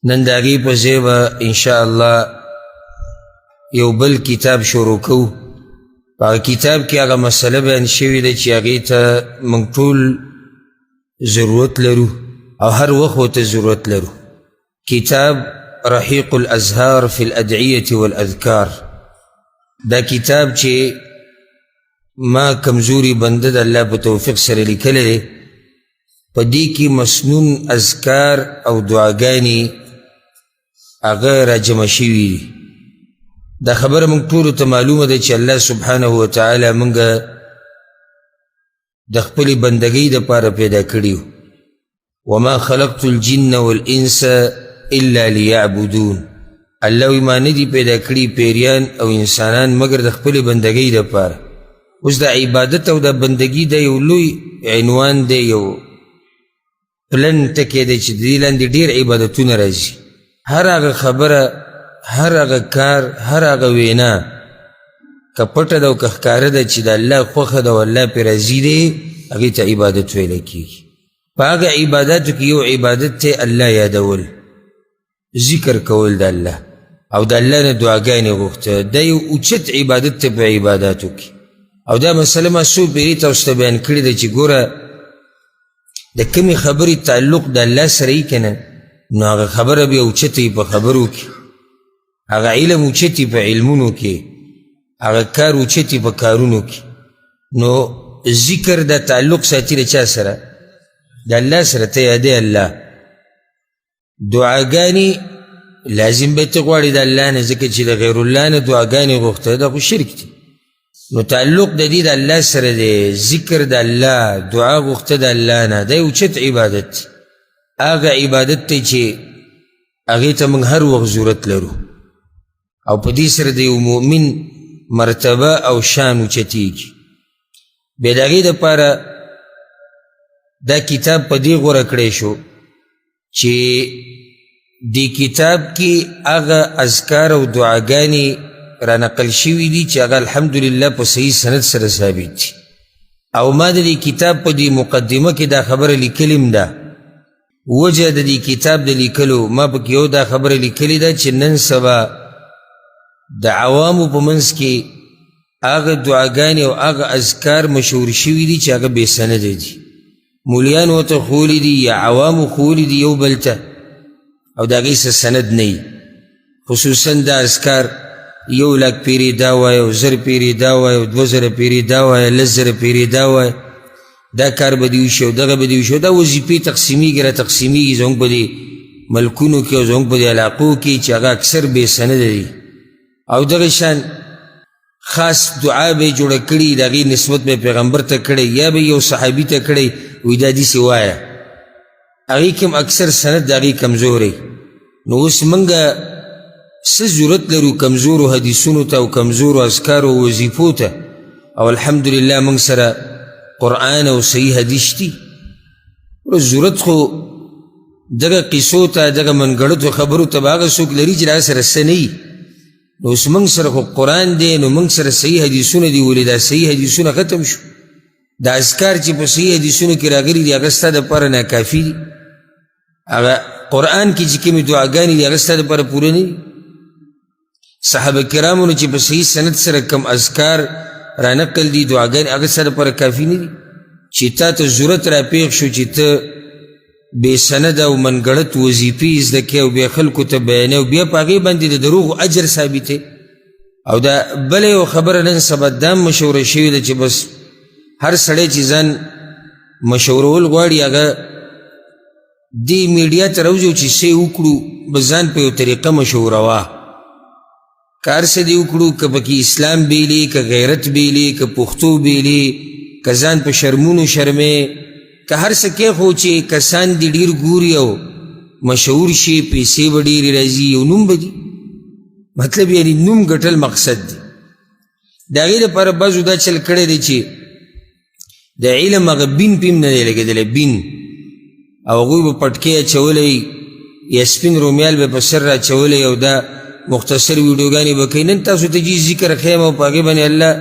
نن د هغې په ځای به انشاءالله یو بل کتاب شروع کوو. په هغه کتاب کې هغه مسله بیان شوې ده چې هغې ته موږ ټول ضرورت لرو او هر وخت ورته ضرورت لرو. کتاب رحیق الازهار فی الادعیة والاذکار. دا کتاب چې ما کمزوری بنده د الله په توفیق سره لیکلی دی، په دې کې مسنون اذکار او دعاګانې هغه راجمع شوي دي. دا خبره موږ ټولو ته معلومه ده چې الله سبحانه وتعالی موږ د خپلې بندګۍ دپاره پیدا کړي وما خلقت الجن والانس الا لیعبدون. الله وی ما نه دي پیدا کړي پیریان او انسانان مګر د خپلې بندګۍ دپاره. اوس د عبادت او د بندګي دا یو لوی عنوان دی، یو پلن ټکی دی چې د دې لاندې ډېر عبادتونه راځي. هر هغه خبره، هر هغه کار، هر هغه وینا که پټه ده او که ښکاره ده چې د الله خوښه ده او الله پرې راضي دی، هغې ته عبادت ویلی کېږي. په هغه عباداتو کې یو عبادت دی الله یادول، ذکر کول د الله او د الله نه دعاګانې غوښته. دا یو اوچت عبادت دی په عباداتو کې. او دا مسله ما څو پیرې تاسو ته بیان کړې ده چې ګوره د کمې خبرې تعلق د الله سره یي که نه، نو هغه خبره بیا اوچته وي په خبرو کې، هغه علم اوچت وي په علمونو کې، هغه کار اوچت وي په کارونو کې. نو ذکر دا تعلق ساتي د چا سره؟ د الله سره. ته یادې الله. دعاګانې لازم به ته غواړې د الله نه، ځکه چې د غیر الله نه دعاګانې غوښته دا خو شرک دی. نو تعلق د دې د الله سره دی، ذکر د الله، دعا غوښته د الله نه، دا یو اوچت عبادت دی. هغه عبادت دی چې هغې ته موږ هر وخت ضرورت لرو او په دې سره د یو مؤمن مرتبه او شان اوچتېږي. بیا د هغې دپاره دا کتاب په دې غوره کړی شو چې دې کتاب کې هغه اذکار او دعاګانې را نقل شوي دي چې هغه الحمدلله په صحیح سند سره ثابت دي. او ما د دې کتاب په دې مقدمه کې دا خبره لیکلیم ده. وجه د دې کتاب د لیکلو ما پکې یو دا خبره لیکلې ده چې نن سبا د عوامو په منځ کې هغه دعاګانې او هغه اذکار مشهور شوي دي چې هغه بې سنده دي. مولیان ورته ښوولي دي یا عوامو ښوولي دي یو بل ته، او د هغې څه سند نه وي. خصوصا دا اذکار 1,00,000 پیرې دا وایه او 1000 پیرې دا وایه او 2000 پیرې دا وایه 10,000 پیرې دا وایه، دا کار به دې وشي او دغه به دې وشي. دا وظیفې تقسیمیږي را تقسیمیږي زموږ په دې ملکونو کې او زموږ په دې علاقو کې چې هغه اکثر بې سنده دي. او دغه شان خاص دعا به یې جوړه کړي، د هغې نسبت به پیغمبر ته کړی یا به یو صحابي ته کړی، وایي دا داسې وایه. هغې کې هم اکثر سند د هغې کمزوری. نو اوس موږ څه ضرورت لرو کمزورو حدیثونو ته او کمزورو اذکارو او وظیفو ته، او الحمدلله موږ سره قرآن او صحیح حدیث دي. ضرورت خو دغه قصو ته، دغه منګړتو خبرو ته به هغه څوک لري چې هغه سره څه نه وي. نو اوس موږ سره خو قرآن دی، نو موږ سره صحیح حدیثونه دي. ولې دا صحیح حدیثونه ختم شو؟ دا اذکار چې په صحیح حدیثونو کې راغلي دي هغه ستا دپاره ناکافي دي. هغه قرآن کې چې کومې دعاګانې دي هغه ستا دپاره پوره نه دي. صحابه کرامو نه چې په صحیح سند سره کم اذکار را نقل دي دعاګانې هغه ستا دپاره کافي نه دي. چې تا ته ضرورت را پیښ شو چې ته بې سند او منګړت وظیفې زده کړې او بیا خلکو ته بیانې او بیا په هغې باندې د دروغو اجر ثابتې. او دا بله یو خبره نن سبا دا مشوره شوې ده چې بس هر سړی چې ځان مشورول غواړي هغه دې میډیا ته راوځي چې څه وکړو، بس ځان په یو طریقه مشوروه. کار څه دې وکړو، که پکې اسلام بیلي، که غیرت بیلي، که پښتو بیلي، که ځان په شرمونو شرمې، که هر څه کېښو چې کسان دې ډېر ګوري او مشهور شي، پیسې به ډېرې راځي، یو نوم به دي. مطلب یعنې نوم ګټل مقصد دی. د هغې دپاره بعضو دا چل کړی دی چې د علم هغه بین پیم نه دی لګېدلی، بین، او هغوی به پټکۍ اچولی یا سپین رومیال به په سر را اچولی او دا مختصر ویډیوګانې به کوي. نن تاسو ته جي ذکر خیم او په هغې باندې الله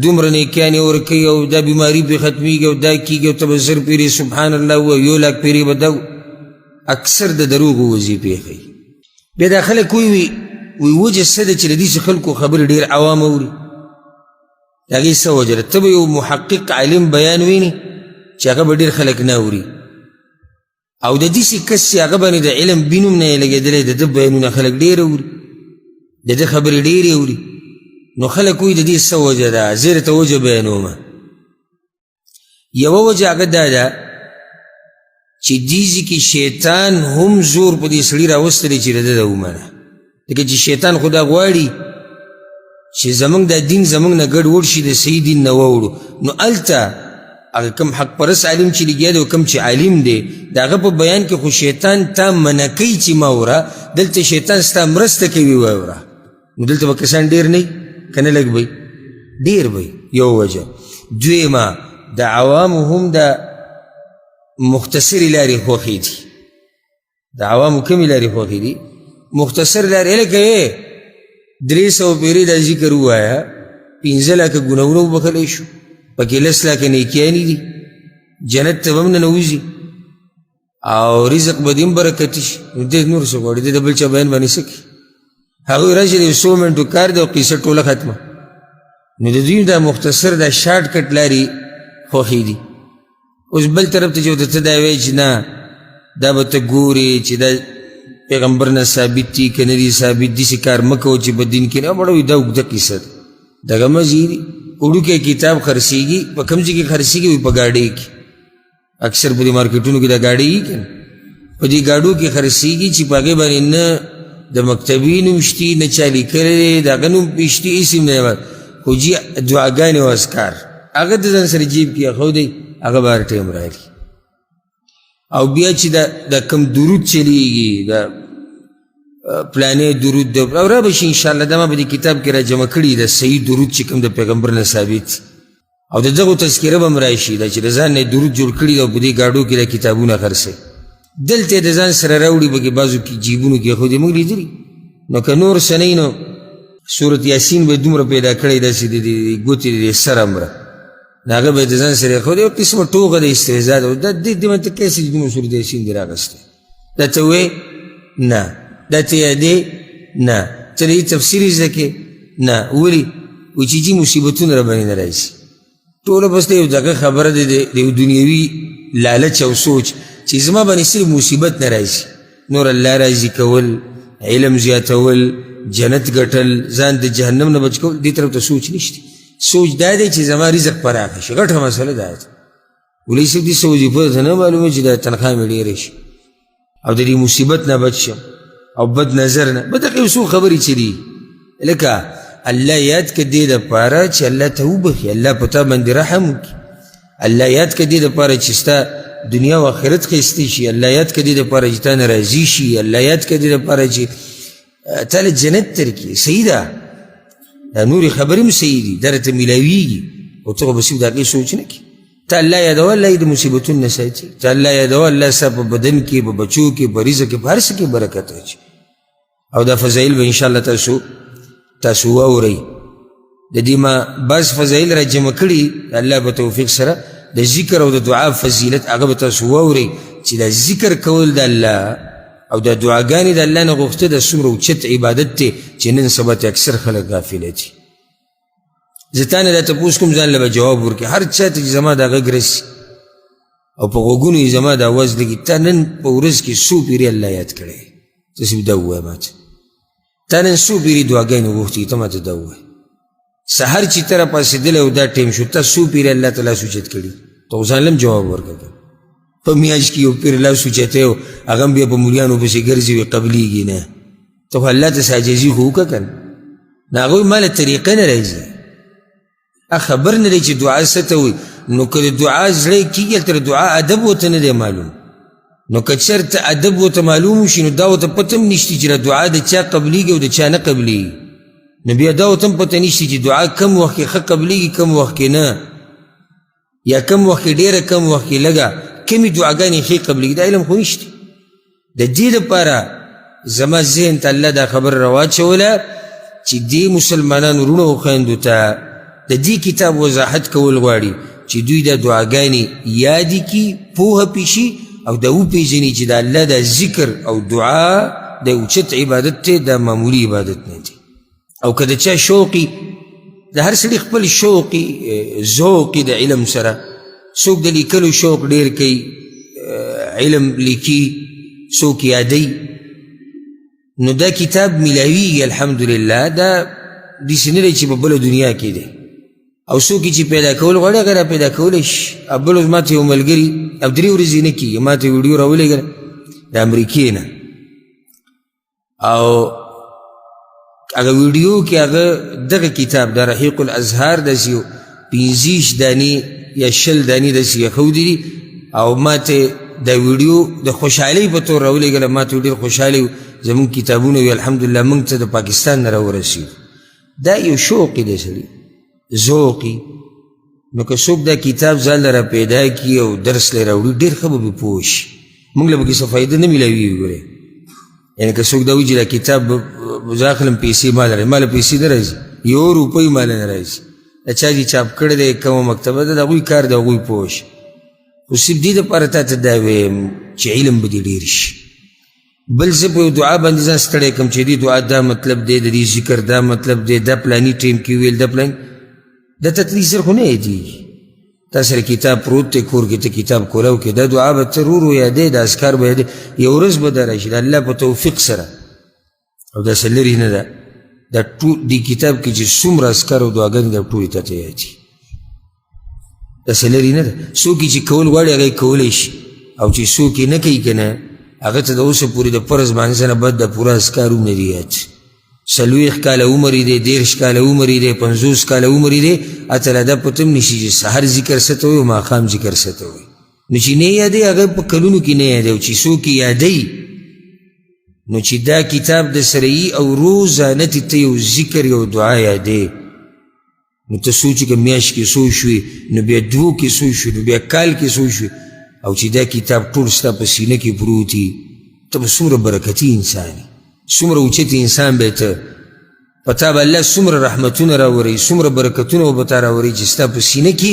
دومره نیکیانې ورکوي او دا بیماري پرې ختمیږي او دا کېږي او ته به 1000 پیرې سبحان الله ووایه، 1,00,000 پیرې به دا اکثر د دروغو وظیفې ښیي. بیا دا خلک وی وجه څه ده چې د دې خلکو خبرې ډېر عوام اوري؟ د هغې څه وجه ده؟ ته به یو محقق عالم بیان ویني چې هغه به ډېر خلک نه اوري، او د داسې کس چې هغه باندې د علم بینوم نه یې لګېدلی د ده بیانونه خلک ډېر اوري، د ده خبرې ډېرې اوري. نو خلک وایي د دې څه وجه ده؟ زه درته وجه بیانومه. یوه وجه هغه دا ده چې دې ځای کې شیطان هم زور په دې سړي راوستلی چې د ده د ومنه. ځکه چې شیطان خو دا غواړي چې زمونږ دا دین زمونږ نه ګډوډ شي، د صحیح دین نه واوړو. نو هلته هغه کم حق پرست عالم چې لګیا دی او کم چې عالم دی د هغه په بیان کې خو شیطان تا منع کوي چې ما وره، دلته شیطان ستا مرسته کوي واوره. نو دلته به کسان ډېر نه وي که نه لږ به ډېر به یو وجه. دویمه د عوامو هم د مختصرې لارې خوښې دي. د عوامو کمې لارې خوښې دي؟ مختصر لارې. لکه 300 پیرې دا ذکر ووایه، 15 لکه ګناهونه وبخلی شو، پکې 10 لکه نیکیانې دي، جنت ته به هم ننوځي او رزق به دې هم برکتي شي. نو دې نور څه غواړي؟ دې د بل چا بیان باندې څه کوي؟ هغوی راشي د 100 منټو کار دی او قصه ټوله ختمه. نو د دوی دا مختصر دا شارټ کټ لارې خوښې دي. اوس بل طرف ته چې ورته ته دا وایي چې نه دا به ته ګورې چې دا پیغمبر نه ثابت دي که نه دي ثابت، داسې کار مه کوه چې په دین کې نه. مړه وایي دا اوږده قصه ده، دغه مزې دي. وړوکی کتاب خرڅېږي، په کوم ځای کې خرڅېږي؟ وایي په ګاډۍ کې. اکثر په دې مارکیټونو کې دا ګاډۍ وي که نه، په دې ګاډو کې خرڅېږي چې په هغې باندې نه د مکتبي نوم شتي، نه چا لیکلی دی، د هغه نوم پې شتي، هېڅ هم نه. خو جي دعاګانې او اذکار هغه د ځان سره جیب کې اخودی، هغه به هر ټایم راغلي. او بیا چې دا کم درود چلیږي، دا پلانې درود د او را به شي انشاءالله. دا ما په دې کتاب کې را جمع کړي د صحیح درود چې کوم د پیغمبر نه ثابت، او د دغو تذکره به هم راشي دا چې د ځان نه درود جوړ کړي او په دې ګاډو کې دا کتابونه خرڅوي. دلته د ځان سره راوړي پکې بعضو کې جیبونو کې اخودي. موږ لیدلي. نو که نور څه نه وي نو سورت یاسین به دومره پیدا کړی داسې د ګوتې د سر امره، نو هغه به د ځان سره اخودي. یو قسمه ټوغه د استهزا ده. دا دې منته کیسې چې دومره سورت یاسین دې راغستی، دا ته وې نه، دا ته یادې نه، ته د تفسیر زده کې نه. ولې؟ وایي چې جي مصیبتونه را باندې نه راځي. ټوله بس د یو دغه خبره ده، د یو دنیوي لالچ او سوچ چې زما باندې صرف مصیبت نه راځي، نور الله راضي کول، علم زیاتول، جنت ګټل، ځان د جهنم نه بچ کول، دې طرف ته سوچ نشته. سوچ دا دی چې زما رزق پراخه شي. غټه مسله دا ده. ولې صرف دې څه وظیفه ته نه معلومه چې دا تنخواه مې ډېره شي او د دې مصیبت نه بچ شم او بد نظر نه. به دغه یو څو خبرې چې دي لکه الله یاد کړه دې دپاره چې الله ته وبخي، الله په تا باندې رحم وکړي. الله یاد کړه دې دپاره چې ستا دنیا و آخرت ښایسته شي. الله یاد کړه دې دپاره چې تا نه راضي شي. الله یاد کړه دې دپاره چې تا له جنت درکړي. صحیح ده، دا نورې خبرې هم صحیح دي، دا راته میلاویږي. خو ته خو به صرف د هغې سوچ نه کړي. ته الله یادوه، الله یې د مصیبتونو نه ساتي. ته الله یادوه، الله ستا په بدن کې، په بچو کې، په رزق کې، په هر څه کې برکت اچي. او دا فضایل به انشاءالله تاسو واورئ. د دې ما بعض فضایل را جمع کړي الله په توفیق سره. د ذکر او د دعا فضیلت هغه به تاسو واورئ چې دا ذکر کول د الله او د دعاګانې د الله نه غوښته د څومره اوچت عبادت دی چې نن سبا ته اکثر خلک غافله دي. زه تا نه دا تپوس کوم، ځان له به جواب ورکړي. هر چا ته چې زما دا غږ رسي او په غوږونو یې زما دا آواز لګي، تا نن په ورځ کې څو پیرې الله یاد کړی؟ ته صرف دا ووایه ماته. تا نن څو پیرې دعاګانې غوښتي؟ ته ماته دا ووایه. سحر چې ته راپاڅېدلی او دا ټیم شو، تا څو پیرې الله ته لاس اوچت کړي؟ ته خو ځان له هم جواب ورکړه. په میاشت کې یو پیر لاس اوچتی او هغه هم بیا په مولیانو پسې ګرځي وي قبلیږي نه. ته خو الله ته څه عاجزي خو وکړه که نه؟ نو هغوی ما له طریقه نه راځي. خبر نه دی چې دعا څه ته وایي. نو که د دعا زړی کېږي هلته د دعا ادب ورته نه دی معلوم. نو که چېرته ادب ورته معلوم وشي نو دا ورته پته هم نشته چې دعا د چا قبلیږي او د چا نه قبلیږي. نو بیا دا ورته هم پته نشته چې دعا کم وخت کې ښه قبلیږي، کم وخت کې نه، یا کم وخت کې ډېره، کم وخت کې لږه. کمې دعاګانې ښې قبلیږي دا علم خو نشته. د دې دپاره زما ذهن ته الله دا خبره راواچوله چې دې مسلمانانو وروڼو او خویندو ته د دې کتاب وضاحت کول غواړي چې دوی دا دعاګانې یادې کړي، پوهه پې شي او دا وپیژني چې د الله دا ذکر او دعا د اوچت عبادت دی، دا معمولی عبادت نه دی. او که د چا شوقي، د هر سړي خپل شوقي ذوقي د علم سره، څوک د لیکلو شوق ډېر کوي، علم لیکي، څوک یادوي، نو دا کتاب میلاویږي الحمدلله. دا داسې نه دی چې په بله دنیا کې دی. او څوک چې پیدا کول غواړي هغه را پیدا کولی شي. بل ما ته یو ملګري او 3 ورځې نه کېږي ما ته ویډیو راولېږله د امریکې نه، او هغه ویډیو کې هغه دغه کتاب د رحیق الازهار داسې یو 15 دانې یا 20 دانې داسې ایښودي دي، او ما ته دا ویډیو د خوشحالۍ په طور راولېږله. ما ته ډېر خوشحاله زمونږ کتابونه وي الحمدلله موږ ته د پاکستان نه راورسېږي. دا یو شوقي دی سړي، ذوقي. نو که څوک دا کتاب ځان لره پیدا کړي او درس لی راوړي ډېر ښه به پرې پوه شي. موږ له پکې څه فایده نه میلاویږي. ګورئ یعنې که څوک دا وایي چې دا کتاب زه اخلم پیسې ما لري، ما له پیسې نه راځي، 1 روپۍ ما له نه راځي. د چا چې چاپ کړی دی کومه مکتبه ده د هغوی کار د هغوی پوه شي. خو صرف دې دپاره تا ته دا ویم چې علم به دې ډېر شي. بل زه په یو دعا باندې ځان ستړی کړم چې دې دعا دا مطلب دی، د دې ذکر دا مطلب دی، دا پلاني ټیم کې ویل، دا پلاني دا تطلیق سر خو نه یادېږي. تا سره کتاب پروت دی کور کې، ته کتاب کولاو کې دا دعا به ته ورو یادې، دا اذکار به یادې، یو ورځ به دا راشي د الله په توفیق سره. او داسې لرې نه ده. دا ټول دې کتاب کې چې څومره اذکار او دعاګانې دا ټولې تا ته یادي، داسې لرې نه ده. څوک چې کول غواړي هغه یې کولی شي، او چې څوک یې نه کوي که نه هغه ته د اوسه پورې د فرض باندې نه بد د پوره اذکار هم نه دي یاد. 40 کاله عمر یې دی، 30 کاله عمر یې دی، 50 کاله عمر یې دی، هته لا دا پته هم نشي چې سحر ذکر څه ته وایي او ماښام ذکر څه ته وایي. نو چې نه یادوي هغه په کلونو کې نه یادوي. او چې څوک یې یادوي نو چې دا کتاب د سره یي او روزانه ته یو ذکر یو دعا یادوي، نو ته سوچ که میاشت کې څو شوي، نو بیا 2 کې څو شوي، نو بیا کال کې څو شوي. او چې دا کتاب ټول ستا په سینه کې پروت وي، ته به څومره برکتي انسان یې، څومره اوچت انسان به ته، په تا به الله څومره رحمتونه راوروي، څومره برکتونه به په تا راوروي چې ستا په سینه کې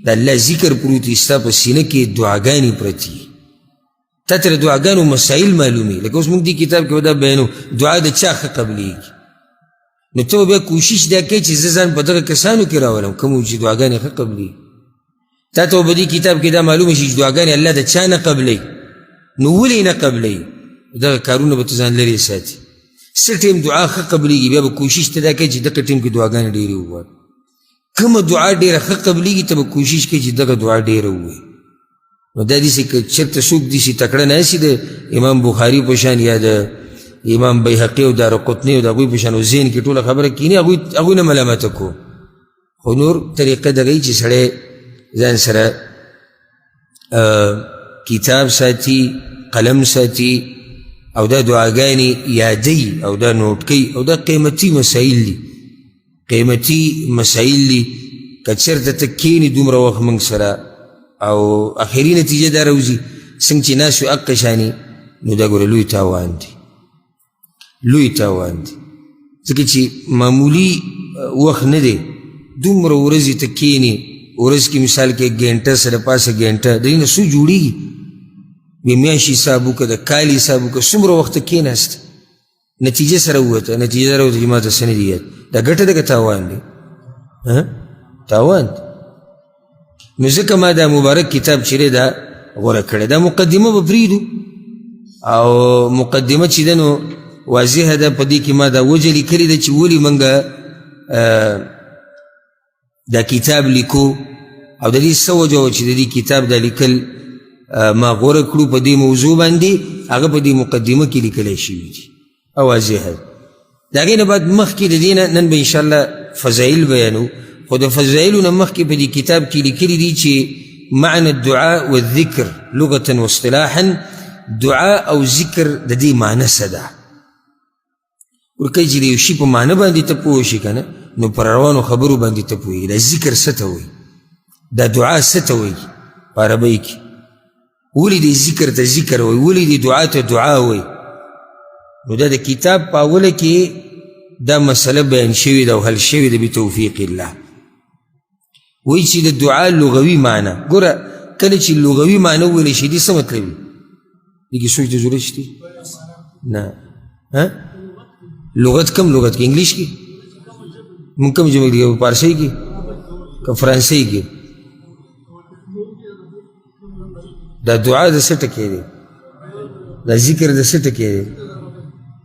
د الله ذکر پروت وي، ستا په سینه کې دعاګانې پرتې وي. تا ته د دعاګانو مسایل معلومي. لکه اوس موږ دې کتاب کې به دا بیانو دعا د چا ښه قبلېږي. نو ته بیا کوشش دا کوې چې زه ځان په دغه کسانو کې راولم کوم چې دعاګانې ښه قبلېږي. تا ته به دې کتاب کې دا معلومه شي چې دعاګانې الله د چا نه قبلوي. نو ولې نه قبلوي؟ دغه کارونه به ته ځان لرې ساتي. څه ټیم دعا ښه قبلېږي بیا به کوشش ته دا کوې چې دغه ټیم کې دعاګانې ډېرې وغواړي. کومه دعا ډېره ښه قبلېږي ته به کوشش کوې چې دغه دعا ډېره ووایي. نو دا داسې که چېرته څوک داسې تکړه ناسي د امام بخاري په شان یا د امام بیهقي او دارقطني او د هغوی په شان او ذهن کې ټوله خبره کیني، هغوی نه ملامته کو. خو نور طریقه دغه یي چې سړی ځان سره کتاب ساتي، قلم ساتي، او دا دعاګانې یادوي او دا نوټ کوي. او دا قیمتي مسایل دي، قیمتي مسایل دي. که چېرته ته کښېنې دومره وخت موږ سره او اخري نتیجه دا راوځي څنګه چې ناست یو حق شانې، نو دا ګوره لوی تاوان دی، لوی تاوان دی. ځکه چې معمولي وخت نه دی. دومره ورځې ته کښېنې، ورځ کې مثال کې 1 ګنټه سره پاسه ګنټه د دې نه څو جوړېږي؟ بیا میاشت حساب وکړه، د کال حساب وکړه، څومره وخت ته کښېناست، نتیجه سره ووته، نتیجه دا راوته چې ما ته څه نه دي یاد. دا ګټه ده که تاوان دی؟ تاوان دی. نو ځکه ما دا مبارک کتاب چې دی دا غوره کړی. دا مقدمه به پرېږدو، او مقدمه چې ده نو واضحه ده، په دې کې ما دا وجه لیکلې ده چې ولې موږ دا کتاب لیکو، او د دې څه وجه وه چې د دې کتاب دا لیکل ما غوره کړو په دې موضوع باندې، هغه په دې مقدمه کې لیکلی شوي دي او واضحه ده. د هغې نه بعد مخکې د دې نه نن به انشاءالله فضایل بیانو. خو د فضایلو نه مخکې په دې کتاب کې لیکلي دي چې معنى الدعاء والذکر لغة واصطلاحا، دعا او ذکر د دې معنی څه ده. ورکوي چې د یو شي په معنی باندې ته پوه شي که نه، نو پر روانو خبرو باندې ته پوهېږي. دا ذکر څه ته وایي، دا دعا څه ته وایي په عربۍ کې، ولې دې ذکر ته ذکر وایي، ولې دې دعا ته دعا وایي. نو دا د کتاب په اوله کې دا مسله بیان شوې ده او حل شوې ده بتوفیق الله. وایي چې د دعا لغوي معنی، ګوره کله چې لغوي معنی ویل شي دي څه مطلب وي؟ دې کې سوچ ته ضرورت شته؟ نه. لغت کم لغت کې انګلیش کې مونږ کوم ژبه کې پارسي کې که فرانسوي کې دا دعا د څه ټکی دی؟ دا ذکر د څه ټکی دی؟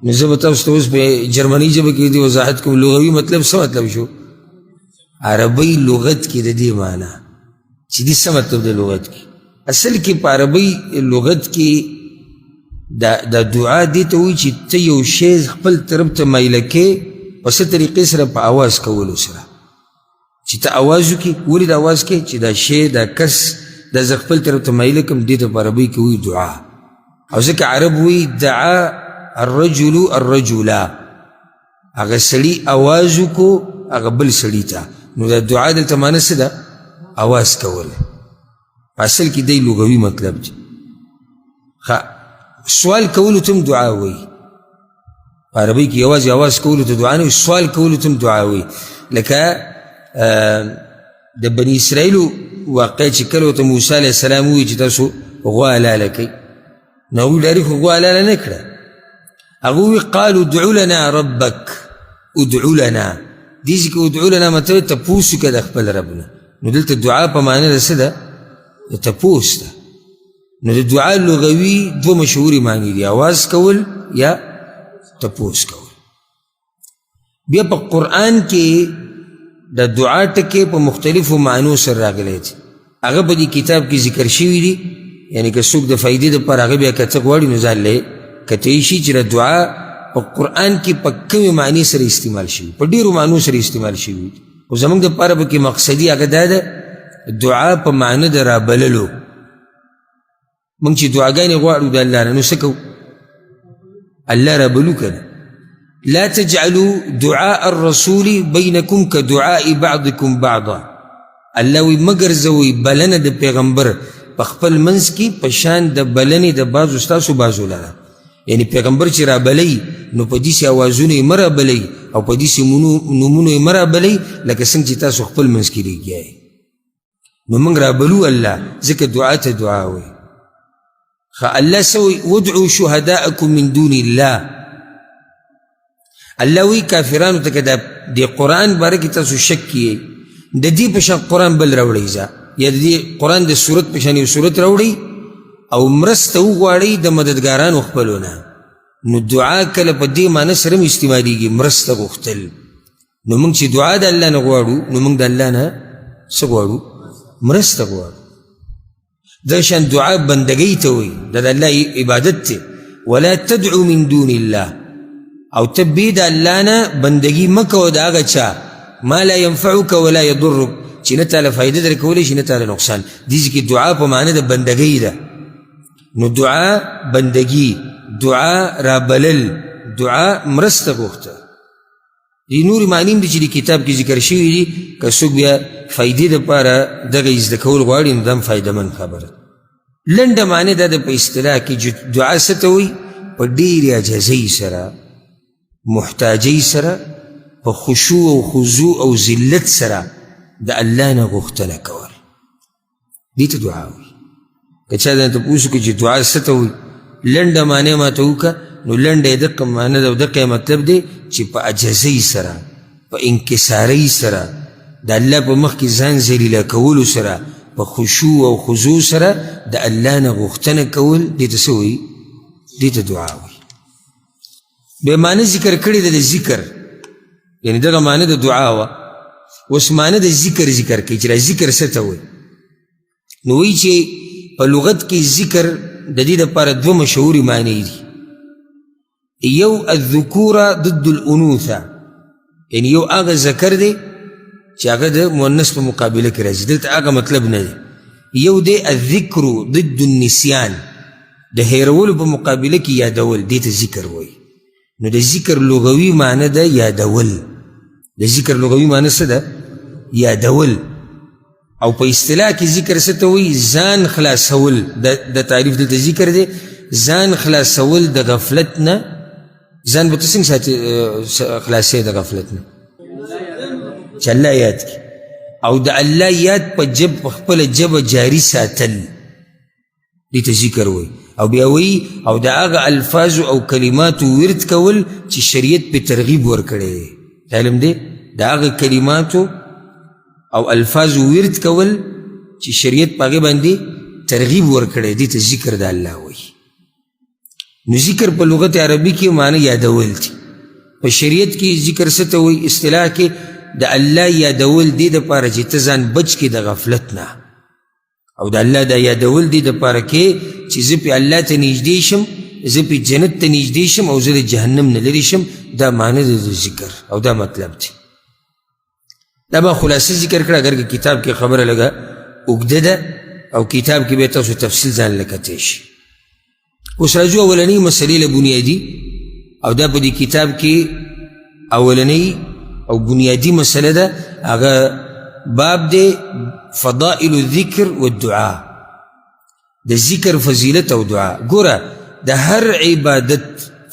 نو زه به تاسو ته اوس په جرمني ژبه کې دې وضاحت کوم لغوي مطلب څه مطلب شو؟ عربی لغت کې د دې معنی چې دې څه مطلب دی لغت کې؟ اصل کې په عربی لغت کې دا دعا دې ته وایي چې ته یو شی خپل طرف ته میله کې په څه طریقې سره؟ په آواز کولو سره. چې ته آواز وکړې ولې د آواز کې چې دا شی دا کس دا زه خپل طرف ته میله کړم دې ته په عربي کې وایي دعا. او ځکه عرب وایي دعا الرجل الرجلا، هغه سړي آواز وکړو هغه بل سړي ته، نو دا دعا دلته معنی څه ده؟ آواز کول. اصل کې دی لغوي مطلب دی. سوال کولو ته هم دعا وایي. په عربي کې یوازې آواز کولو ته دعا نه وایي، سوال کولو ته هم دعا وایي. لکه د بني اسرائیلو واقع چې کله ورته موسی علیه السلام ووایي چې تاسو غوا حلاله کوئ، نو هغوی ډایرکټ خو غوا حلاله نه کړه، هغوی ووایي قالو ادعو لنا ربک، ادعو لنا. دې چې که ادعو لنا مطلب تپوس وکړه د خپل رب نه، نو دلته دعا په معنی د څه ده؟ د تپوس ده. نو د دعا لغوي دوه مشهورې معنی دي، آواز کول یا تپوس کول. بیا په قرآن کې د دعا ټکي په مختلفو معنو سره راغلی دي، هغه په دې کتاب کې ذکر شوي دي. یعنی که څوک د فایدې دپاره هغه بیا که څه غواړي نو ځان لی کتلی شي چې د دعا په قرآن کې په کومې معنی سره استعمال شوي، په ډېرو معنو سره استعمال شوي دي. خو زموږ دپاره پکې مقصدي هغه دا ده دعا په معنی د رابللو. موږ چې دعاګانې غواړو د الله نه نو څه کوو؟ الله رابلو که نه. لا تجعلوا دعاء الرسول بينكم كدعاء بعضكم بعضا. الله وی مگر زوی بلنه د پیغمبر په خپل منځ کې په شان د بلنې د بعضو ستاسو بعضو لره. یعنی پیغمبر چې رابلی نو په داسې اوازونو یې مه رابلی او په داسې نومونو یې مه رابلی لکه څنګه چې تاسو خپل منځ کې لګیا یې. نو موږ رابلو الله ځکه دعا ته دعا وی. الله سوی ودعو شهداءکم من دون الله. الله وی کافرانو ته که د قرآن باره کې تاسو شک کیئ د دې په شان قرآن بل راوړئ ځه، یا د دې قرآن د صورت په شان یو صورت راوړئ او مرسته وغواړئ د مددګارانو خپلو نه. نو دعا کله په دې معنی سره هم استعمالیږي، مرسته غوښتل. نو موږ چې دعا د الله نه غواړو نو موږ د الله نه څه غواړو؟ مرسته غواړو. دا شان دعا بندګۍ ته وایي، دا د الله عبادت دی. ولا تدعو من دون الله، او تبید الله نه بندگی مکو د هغه چا ما لا ينفعك ولا يضرك چې نه تعالی فایده در کولی شي نه تعالی نقصان. دې کې دعا په معنی د بندګۍ ده. نو دعا بندگی، دعا رابلل، دعا مرسته غوښته. دې نورې معنی هم دي چې د کتاب کې ذکر شوي دي. که څوک بیا فایدې دپاره دغه زده کول غواړي نو دا هم فایدهمند خبره. لنډه معنی دا د په اصطلاح کې دعا څه ته وایي؟ په ډېرې عاجزۍ سره، محتاجۍ سره، په خشوع او خضوع او ذلت سره د الله نه غوښتنه کول، دې ته دعا وایي. که چا درته تپوس وکړي چې دعا څه ته وایي، لنډه معنی ماته وکړه، نو لنډه یې دقه معنی ده او دقه مطلب دی چې په عجزۍ سره، په انکسارۍ سره، د الله په مخ کې ځان ذلیله کولو سره، په خشوع او خضوع سره د الله نه غوښتنه کول، دې ته څه وایي؟ دې ته دعا وایي. بیا معنی ذکر کړې ده د ذکر، یعنی دغه معنی د دعا وه. اوس معنی د ذکر کوي چې دا ذکر څه ته وایي. نو وایي چې په لغت کې ذکر د دې دپاره دوه مشهورې معنی دي. یو الذکوره ضد الانوثه، یعنی یو هغه ذکر دی چې هغه د مؤنث په مقابله کې راځي، دلته هغه مطلب نه دی. یو دی الذکر ضد النسیان، د هیرولو په مقابله کې یادول، دې ته ذکر وایي. نو د ذکر لغوي معنی ده یادول. د ذکر لغوي معنی څه ده؟ یادول. او په اصطلاح کې ذکر څه ته وایي؟ ځان خلاصول. د تعریف دلته ذکر دی، ځان خلاصول د غفلت نه. ځان به ته څنګه خلاصې د غفلت نه؟ چې الله یاد کړي. او د الله یاد په خپل جبه جاری ساتل دې ته ذکر وایي او بیا وایي او د هغه الفاظو او کلماتو ورد کول چې شریعت پې ترغیب ورکړی علم دی د هغه کلماتو او الفاظو ورد کول چې شریعت په هغې باندې ترغیب ورکړی دې ته ذکر د الله وایي نو ذکر په لغت عربي کې معنی یادول دي په شریعت کې ذکر څه ته وایي اصطلاح کې د الله یادول دې دپاره چې ته ځان بچ کې د غفلت نه او د الله دا یادول دې دپاره کې چې زه پې الله ته نږدې شم زه پې جنت ته نږدې شم او زه د جهنم نه لرې شم دا معنی د ذکر او دا مطلب دی دا ما خلاصه ذکر کړه اگر که کتاب کې خبره لګه اوږده ده او کتاب کې به تاسو تفصیل ځان لکتی شي اوس راځو اولنۍ مسلې له بنیادي او دا په دې کتاب کې اولنۍ او بنیادی مسئله ده هغه باب دی فضائل الذکر والدعاء د ذکر فضیلت او دعا ګوره د هر عبادت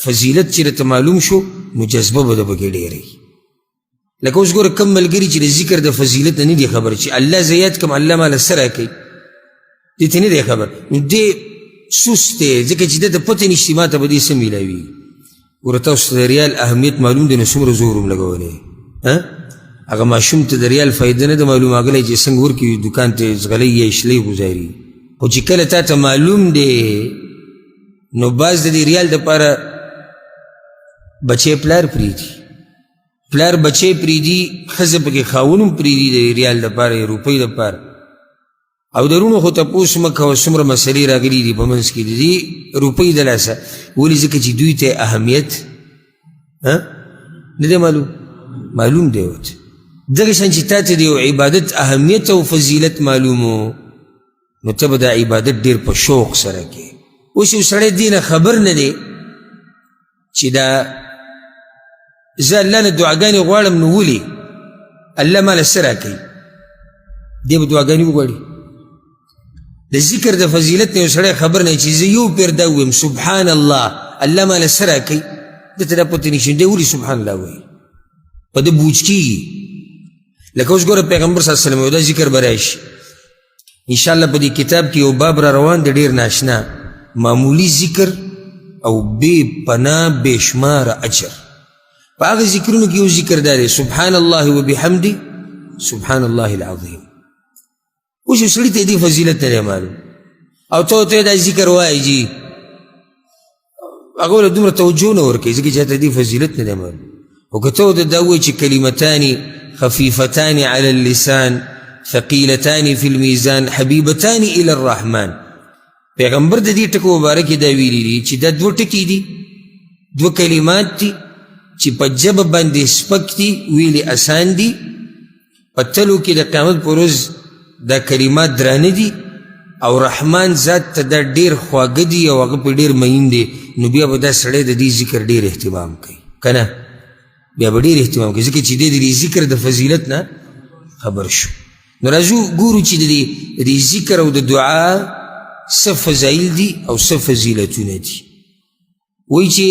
فضیلت چې راته معلوم شو نو جذبه به د پکې ډېرې لکه اوس ګوره کم ملګري چې د ذکر د فضیلت نه دي خبر چې الله زیات کم الله ماله څه راکوي دې ته نه دی خبر نو دې سست دی ځکه چې ده ته پته نشتي ما ته به دې څه میلاوي ګوره تاسو ته د ریال اهمیت معلوم دی نو څومره زور هم لګولی هغه ماشوم ته د ریال فایده نه ده معلوم هغلی چې څنګه ورکوي دکان ته ځغلی یا اشلی گزاري خو چې کله تا ته معلوم دی نو بعض د دې ریال دپاره بچی پلار پرېږدي پلار بچی پرېږدي ښځه پکې خاون هم پرېږدي د ریال دپاره یا روپۍ دپاره او درونو خو تپوس مه کوه څومره مسلې راغلي دي په منځ کې د دې روپۍ د لاسه ولې ځکه چې دوی ته اهمیت نه دی معلوم دی ورته دغه شان چې تا ته د یو عبادت اهمیت او فضیلت معلومو نو ته به دا عبادت ډېر په شوق سره کې اوس یو سړی دې نه خبر نه دی چې دا زه الله نه دعاګانې غواړم نو ولې الله ماله څه راکوي دې به دعاګانې وغواړي د ذکر د فضیلت نه یو سړی خبر نه چې زه یو پیر دا ویم سبحان الله الله ماله څه راکوي ده ته دا پته نشي دی ولې سبحان الله وایي په ده بوج کېږي لکه اوس ګوره پیغمبر صلی الله علیه وسلم یو دا ذکر به راشي انشاءالله په دې کتاب کې یو باب را روان دی ډېر ناشنا معمولی ذکر او بې پناه بې شماره اجر په هغه ذکرونو کې یو ذکر دا دی سبحان الله وبحمدي سبحان الله العظیم اوس یو سړي ته دې فضیلت نه دی معلوم او ته دا ذکر وایي جي هغه له دومره توجه نه ورکوي ځکه چې ته دې فضیلت نه دی معلوم او که ته ورته دا ووایي چې کلمتان خفیفتان علی اللسان ثقیلتان فی الميزان حبیبتان الی الرحمن پیغمبر د دې ټکو مبارکې دا ویلي دي چې دا دوه ټکي دي دوه کلمات دي چې په ژبه باندې سپک دي ویلې اسان دي په تلو کې د قیامت په ورځ دا کلمات درانه دي او رحمان ذات ته دا ډېر خواږه دي او هغه په ډېر مین دي نو بیا به دا سړی د دې ذکر ډېر اهتمام کوي که نه بیا به ډېر اهتمام کوي ځکه چې دی د دې ذکر د فضیلت نه خبر شو نو راځو ګورو چې د دې ذکر او د دعا څه فضایل دي او څه فضیلتونه دي وایي چې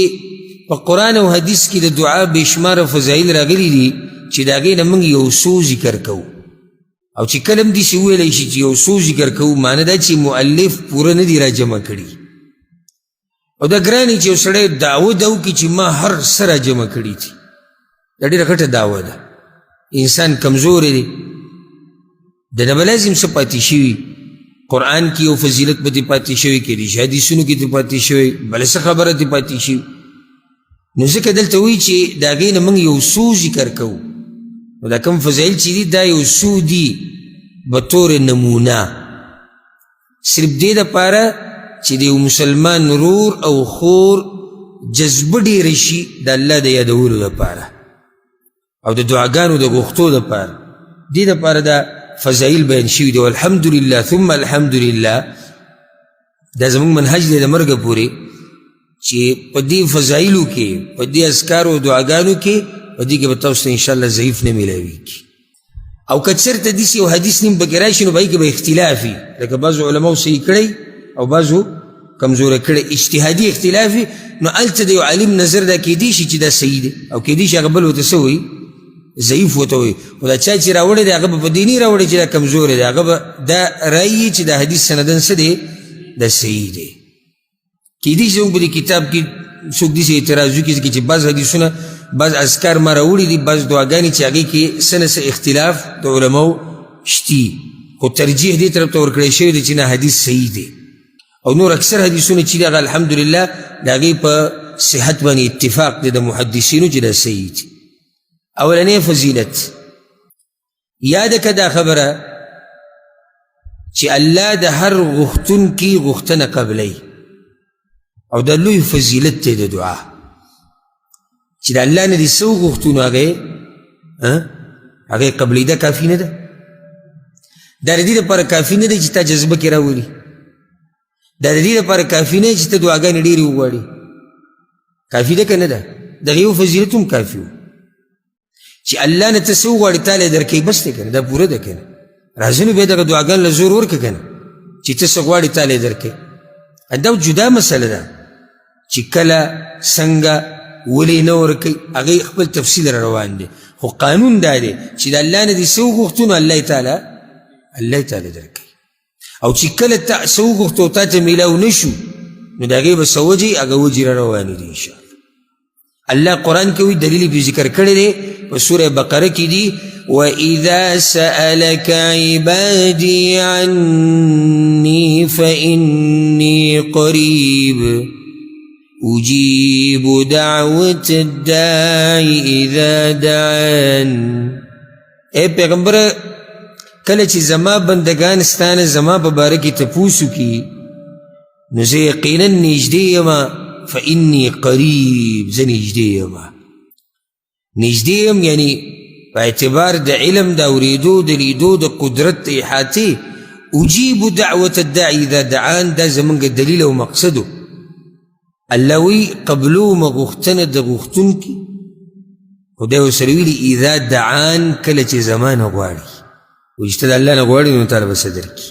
په قرآن او حدیث کې د دعا بې شماره فضایل راغلي دي چې د هغې نه موږ یو څو ذکر کوو او چې کله هم داسې وویلی شي چې یو څو ذکر کوو معنی دا چې مؤلف پوره نه دی را جمع کړي او دا ګرانې چې یو سړی دعوه دا وکړي چې ما هر څه را جمع کړي دي دا ډېره غټه دعوه ده انسان کمزوری دی د نه به لازم څه پاتې شوي قرآن کې یو فضیلت به دې پاتې شوي کېدای حدیثونو کې دې پاتې شوی بله څه خبره دې پاتې شوي نو ځکه دلته وایي چې د هغې نه موږ یو څو ذکر کوو نو دا کوم فضایل چې دي دا یو څو دي بطور نمونه صرف دې دپاره چې د یو مسلمان رور او خور جذبه ډېره شي د الله د یادولو دپاره او د دعاګانو د غوښتو دپاره دې دپاره دا فضایل بیان شوي دي والحمدلله ثم الحمدلله دا زموږ منهج دی د مرګه پورې چې په دې فضایلو کې په دې اذکارو او دعاګانو کې په دې کې به تاسو ته انشاءالله ضعیف نه میلاویږي او که چېرته داسې یو حدیث نیم پکې راشي نو په هغې کې به اختلاف وي لکه بعضو علماو صحیح کړی او بعضو کمزوره کړی اجتهادي اختلاف وي نو هلته د یو عالم نظر دا کیدای شي چې دا صحیح دی او کیدای شي هغه بل ورته څه وایي ضعیف ورته وایي خو دا چا چې راوړی دی هغه به په دیني راوړی چې دا کمزوری دی هغه به دا رایي چې دا حدیث سندن څه دی دا صحیح دی کیدای شي زموږ په دې کتاب کې څوک داسې اعتراض وکړي چې بعض حدیثونه بعض اذکار ما راوړي دي بعض دعاګانې چې هغې کې څه نه څه اختلاف د علماو شتي خو ترجیح دې طرف ته ورکړی شوی دی چې نه حدیث صحیح دی او نور اکثر حدیثونه چې دي هغه الحمدلله د هغې په صحت باندې اتفاق دی د محدثینو چې دا صحیح دي اولنې فضیلت یاده که دا خبره چې الله د هر غوښتونکي غوښتنه قبلوي او دا لوی فضیلت دی د دعا چې د الله نه دې څه وغوښتو نو هغې قبلېده کافي نه ده دا د دې لپاره کافي نه دی چې تا جذبه کې راولي دا د دې لپاره کافي نه چې ته دعاګانې ډېرې وغواړي کافي ده که نه ده دغه یو فضیلت هم کافي و چې الله نه ته څه وغواړي تا له درکوي بس دی که نه دا پوره ده که نه راځه نو بیا دغه دعاګانو له زور ورکړه که نه چې ته څه غواړي تا له درکوي دا جدا مسله ده چې کله څنګه ولې نه ورکوي هغې خپل تفصیل را روان دی خو قانون دا دی چې د الله نه دې څه وغوښتو نو الله تعالی درکوي او چې کله تا څه وغوښتو تا ته میلاو نه شو نو د هغې به څه وجې هغه وجې را روانې دي انشاءالله الله قرآن کې وایي دلیل یې ذکر کړی دی په سوره بقره کې دي وَإِذَا سَأَلَكَ عِبَادِي عَنِّي فَإِنِّي قَرِيبٌ أُجِيبُ دَعْوَةَ الدَّاعِ إِذَا دَعَانِ اے پیغمبر کله چې زما بندگان ستانه زما په باره کې تپوس وکړي نو زه یقینا نږدې یم فإني قریب زه نږدې یم نږدې یم یعنی په اعتبار د علم د اورېدو د لیدو د قدرت د احاطې اجیب دعوت الداعي اذا دعان دا زمونږ دلیل او مقصدو الله وی قبلوم غوښتنه د غوښتونکي خو دی ورسره ویلي اذا دعان کله چې زمانه غواړي وایي چې ته د الله نه غواړي نو تاله به څه درکړي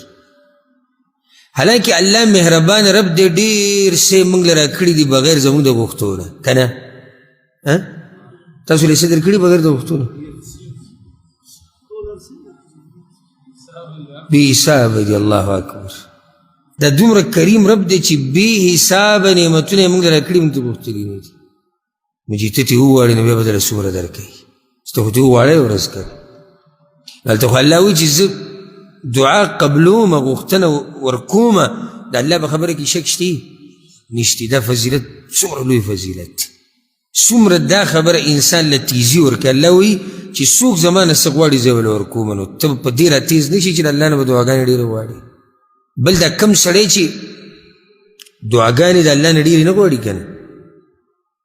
حالانکه الله مهربان رب دی ډېر څه موږ له راکړي دي بغیر زموږ د غوښتو نه که نه تاسو له څه درکړي بغیر د غوښتو نه بې حسابه دی الله اکبر دا دومره کریم رب دی چې بې حسابه نعمتونه یې موږ له راکړي موږ ته غوښتلي نه دي نو چې ته ترې وغواړې نو بیا به درله څومره درکوي چې ته خو ترې وغواړی ورځ کوي دلته خو الله وایي چې زه دعا قبلومه غوښتنه ورکومه د الله په خبره کې شک شتي نشتی دا فضیلت څومره لوی فضیلت څومره دا خبره انسان له تیزي ورکوي الله وایي چې څوک زما نه څه غواړي زه له ورکومه نو ته په دې را تیز نه شي چې د الله نه به دعاګانې ډېرې غواړي بل دا کم سړی چې دعاګانې د الله نه ډېرې نه غواړي که نه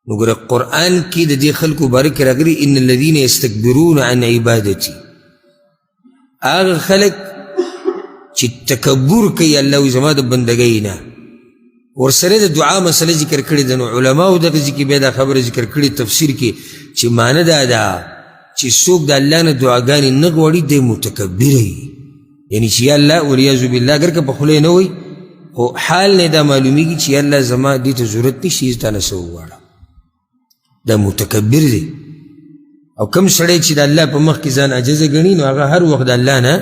نو ګوره قرآن کې د دې خلکو باره کې راغلي ان الذین یستکبرون عن عبادتي هغه خلک چې تکبر کوي الله وایي زما د بندګۍ نه ورسره د دعا مسله ذکر کړې ده نو علماو دغه ځای کې بیا دا خبره ذکر کړې تفسیر کې چې معنی دا ده چې څوک د الله نه دعاګانې نه غواړي دی متکبر وي یعنی چې یا الله والعیاذ بالله اگر که په خوله نه وایي خو حال نه دا معلومیږي چې یا الله زما دې ته ضرورت نشي تا نه څه وغواړم دا متکبر دی او کم سړی چې د الله په مخ کې ځان عجزه ګڼي نو هغه هر وخت د الله نه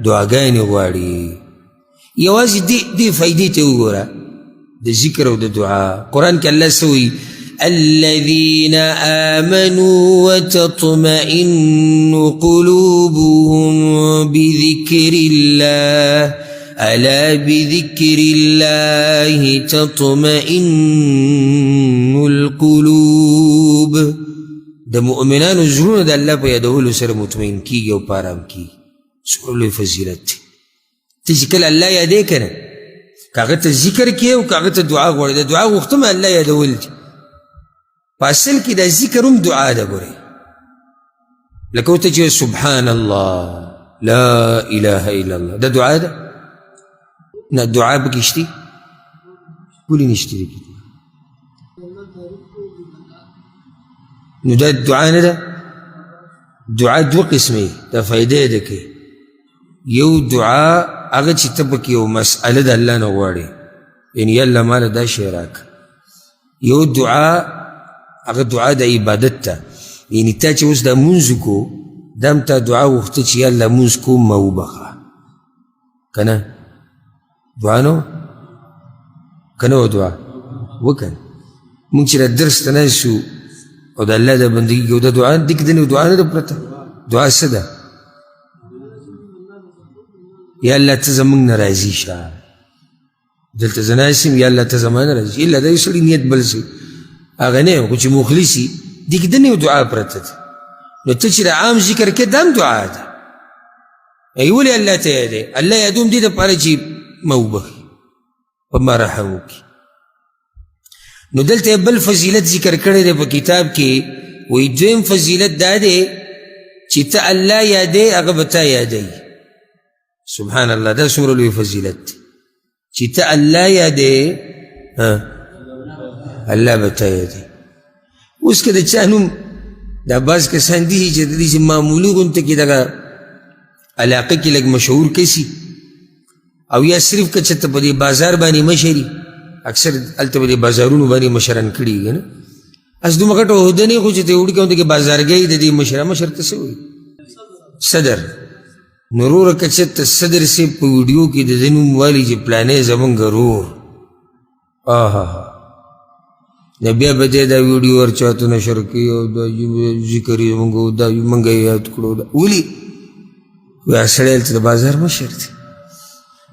دعاګانې غواړي یوازې دې فایدې ته وګوره د ذکر او د دعا قرآن کې الله څه وایي الذين آمنوا وتطمئن قلوبهم بذكر الله ألا بذكر الله تطمئن القلوب د مؤمنانو زړونه د الله په یادولو سره مطمئن کیږي او په ارام کیږي څومره لوی فضیلت دی ته چې کله الله یادې که نه که هغه ته ذکر کې او که هغه ته دعا غواړي د دعا غوښتمه الله یادول دي په اصل کې دا ذکر هم دعا ده ګورې لکه ورته چې سبحان الله لا اله الا الله دا دعا ده نه دعا پکې شتي ولې نشته دی نو دا دعا نه ده دعا دوه قسمې دا فایده ده کې یو دعا هغه چې ته پکې یو مسئله د الله نه غواړې یعنې یا الله ماله دا شی راکړه یو دعا هغه دعا د عبادت ته یعنی تا چې اوس دا مونځ کو دا هم تا دعا غوښته چې یا الله مونځ کوم ما وبخه که نه دعا نه که نه و دعا وکن مونږ چې را درس ته ناست شو او د الله د بندګي کوو دا دعا دې کې د دعا نه ده پرته دعا څه ده یا الله ته زمونږ نه راضي شه دلته زه ناست یم یا الله ته زما نه راضي الا دا یو سړي نیت بل شي هغه نه یم خو چې مخلص وي دې کې د نه یو دعا پرته ده نو ته چې د عام ذکر کې دا هم دعا ده ای ولې الله ته یادوې الله یادوم دې دپاره چې ما وبخي په ما رحم وکړي نو دلته بل فضیلت ذکر کړی دی په کتاب کې وایي دویم فضیلت دا دی چې ته الله یادوې هغه به تا یادوي سبحان الله دا څومره لوی فضیلت دی چې ته الله یادوې الله به تا یادوي اوس که د چا نوم دا بعض کسان دي چې د دې معمولي غونته کې دغه علاقه کې لږ مشهور کسي او یا صرف که چېرته په دې بازار باندې مشري اکثر هلته په دې بازارونو باندې مشران کړي که نه اس دومره غټه عهده نه خو چې ته وړي کوم کې بازارګۍ د دې مشر ته څه وایي صدر نو وروره که چېرته صدر صاحب په ویډیو کې د دې نوم والي چې پلانې زمونږ ورور نو بیا به دی دا ویډیو ورچاته نشر کوي او دا ذکر یې زمونږ دا موږ یې یاد کړو ولي وایي سړی هلته د بازار مشر دی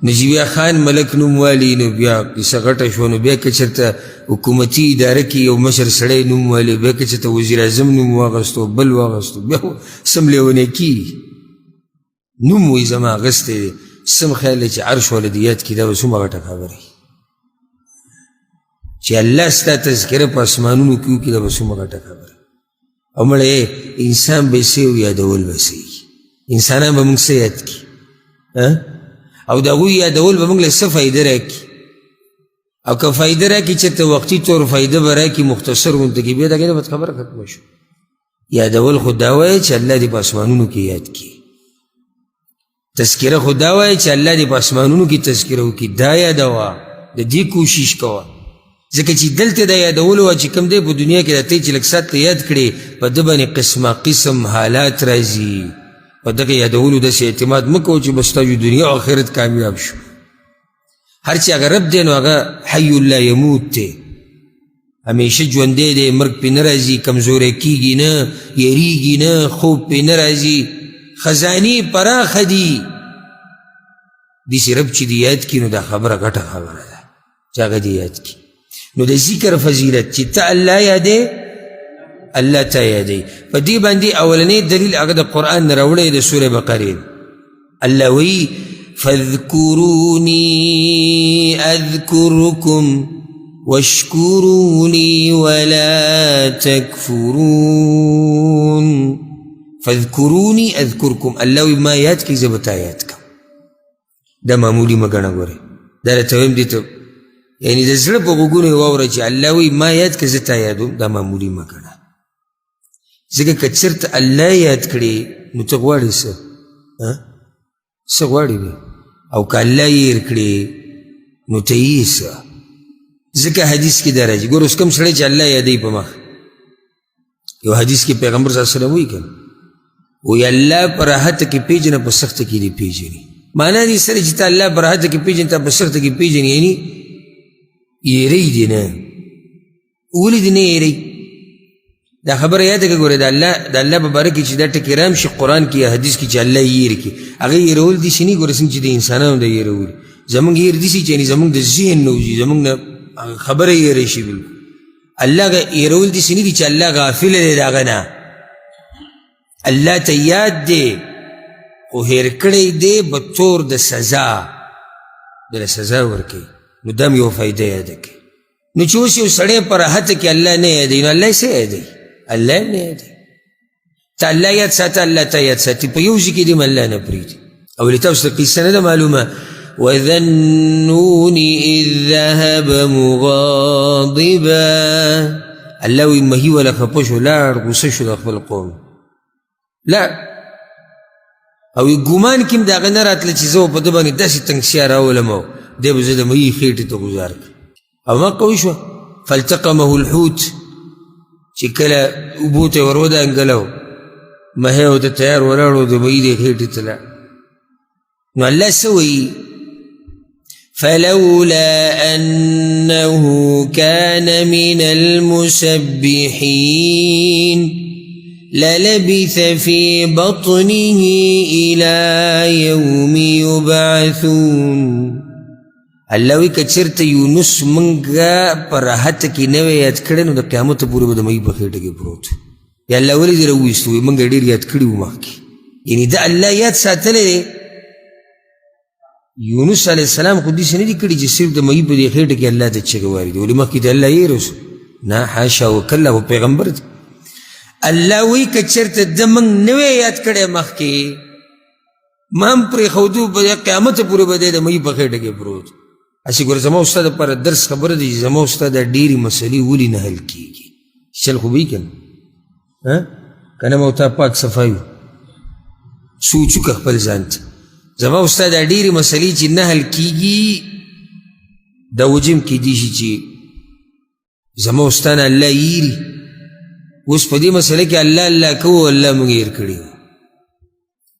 نو چې بیا خان ملک نوم والي نو بیا کیسه غټه شوه نو بیا که چېرته حکومتي اداره کې یو مشر سړی نوم والي بیا که چېرته وزیر اعظم نوم واغستو بل واغستو بیا سم لیونی کېږي نوم وایي زما اغستی دی سم خیال دی چې عرش والا دې یاد کړي دا به څومره غټه خبره وي چې الله ستا تذکره په اسمانونو کې وکړي دا به څومره غټه خبره او مړی انسان به یې څه یادول به څه انسانان به موږ څه یاد کړي او د هغوی یادول به موږ له څه فایده راکړي او که فایده راکړي چېرته وقتي طور فایده به راکړي مختصر غونته کې بیا د هغې نه به خبره ختمه شو یادول خو دا وایه چې الله دې په اسمانونو کې یاد کړي تذکره خو دا وایه چې الله دې په اسمانونو کې تذکره وکړي دا یادوه د دې کوشش کوه ځکه چې دلته د یادولو وه چې کوم دی په دنیا کې د ته چې لږ ساعت ته یاد کړې په ده باندې قسمه قسم حالات راځي په دغه یادولو داسې اعتماد مه کوه چې بس تا دنیا او آخرت کامیاب شو هر چې هغه رب دی نو هغه حی لا یموت دی همیشه ژوندی دی مرګ پرې نه راځي کمزوری کېږي نه یریږي نه خوب پرې نه راځي خزانې پراخه دي داسې رب چې دې یاد کړي نو دا خبره غټه خبره ده چې هغه دې یاد کړي نو د ذکر فضیلت چې ته الله یادې الله ته یادوي په دې باندې اولنی دلیل هغه د قرآن نه راوړی د سورې بقرې الله وایي فاذکروني اذکرکم واشکروا لی ولا تکفرون فاذکروني اذکرکم الله وایي ما یاد کړي زه به تا یاد کړم دا معمولي مه ګڼه ګورې دا راته وایم دې ته یعنې د زړه په غوږونو یې واوره چې الله وایي ما یاد کړه زه تا یادوم دا معمولي مه ګڼه ځکه که چېرته الله یاد کړي نو ته غواړې څه څه غواړې بیا او که الله یې هېر کړي نو ته یې څه ځکه حدیث کې دا راځي ګوره اوس کوم سړی چې الله یادوي په مخ یو حدیث کې پیغمبر صلی الله علیه وسلم وایي که وایي الله په راحته کې پېژنه په سخته کې دې پېژني معنا دې سره چې ته الله په راحته کې پېژنې تا په سخته کې پېژني یعنې یېری دې نه ولې دې نه یېری دا خبره یاده که ګوره د الله په باره کې چې دا ټکې رام شي قرآن کې یا حدیث کې چې الله یې هېر کړي هغه یېرول داسې نه ګوره څنګه چې د انسانانو د یېرولي زمونږ هېر داسې چې یعنې زمونږ د ذهن نه وځي زمونږ نه خبره یې هېره شي بلکل الله یېرول داسې نه دي چې الله غافله دی د هغه نه الله ته یاد دی خو هېر کړی دی په طور د سزا دله سزا ورکوي نو دا هم یوه فایده یاده کړي نو چې اوس یو سړی په راحته کې الله نه یادوي نو الله یې څه یادوي الله هم نه یادوي ته الله یاد ساته الله ته یاد ساتي په یو ځای کې دې هم الله نه پرېږدي او ولې تاسو ته قصه نه ده معلومه وذا النون اذ ذهب مغاضبا الله وایي مهي ولا خفه شو لاړ غوسه شو د خپل قوم لا او ګمان کې هم د هغه نه راتله چې زه په ده باندې داسې تنګسیا راولم او دی به زه د مهي خېټې ته ګزار کړم او ما قوي شوه فالتقمه الحوت چې کله اوبو ته ور ودانګلو مهی ورته تیار ولاړ و د مهي دې خېټې ته لاړ نو الله څه وایي فلولا أنه كان من المسبحين للبث في بطنه إلى يوم يبعثون الله وی کچرته یونس منګه پر راحت کې نوې یاد کړی نو د قیامت پورې به د مهي په خېټه کې پروت یا الله ولې دې راوویستو وایي موږ ډېر یاد کړي وو مخکې یعنې د الله یاد ساتلی دی یونس علیه السلام خو داسې نه دي کړي چې صرف د مهي په دې خېټه کې الله ته چغې واري دي ولې مخکې د الله یې رسو نه حاشا وکله خو پیغمبر دی الله وی که چېرته ده موږ نوی یاد کړی مخکې ما هم پرېښودو په قیامت پورې به دی د مهي په خېټه کې پروت هسې ګوره زما استاد لپاره درس خبره دی چې زما استاد دا ډېرې مسلې ولې نه حل کېږي چل خو به یي که نه که نه به تا پاک صفایو سوچ وکړه خپل ځان ته زما استاد دا ډېرې مسلې چې نه حل کېږي دا وجه هم کېدی شي چې زما استاد نه الله یېري اوس په دې مسله کې الله الله کوو الله موږ هېر کړي وو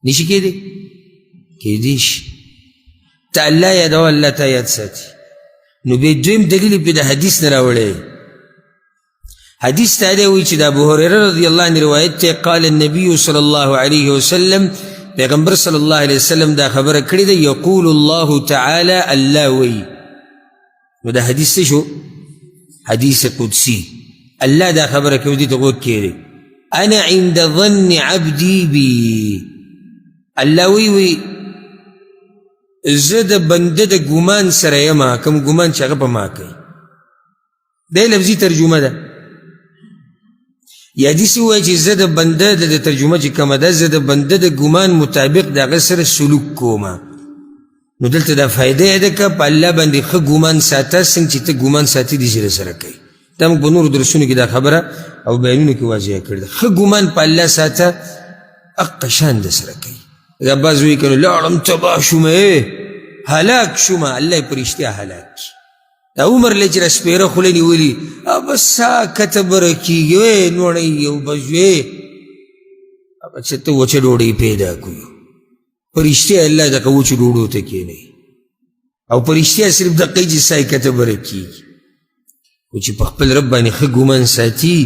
نشي کېدی کېدی شي ته الله یادوه الله تا یاد ساتي نو بیا دویم دلیل یې په د حدیث نه راوړی حدیث ته دی وایي چې د ابو هریره رضی الله عنه روایت دی قال النبي صلی الله علیه وسلم پیغمبر صلی الله علیه وسلم دا خبره کړې ده یقول الله تعالی الله وایي نو دا حدیث څه شو حدیث قدسی الله دا خبره کوي دې ته غوږ کېږدئ انا عند ظن عبدي بي الله وی زه د بنده د ګمان سره یمه کوم ګمان چې هغه په ما کوي دا لفظي ترجمه ده یا داسې ووایي چې زه د بنده د ترجمه چې کومه ده زه د بنده د ګمان مطابق د هغه سره سلوک کومه نو دلته دا فایده یې ده که په الله باندې ښه ګمان ساته څنګه چې ته ګمان ساتي دې سره سره کوي دا موږ په نورو درسونو کې دا خبره او بیانونو کې واضحه کړې ده ښه ګمان په الله ساته اقه شان د سره کوي دا بعض وایي که نو لاړم تباه شومه هلاک شومه الله یې په رښتیا هلاک کړي دا عمر لی چې را سپېره خوله نیولي بس ساکته بره کېږي وی نوړی او بس وی چې ته وچه ډوډۍ پیدا کړو په رښتیا الله دغه وچو ډوډو ته کښېنوي او په رښتیا صرف دقه چې سا یې کته بره کېږي خو چې په خپل رب باندې ښه ګمان ساتي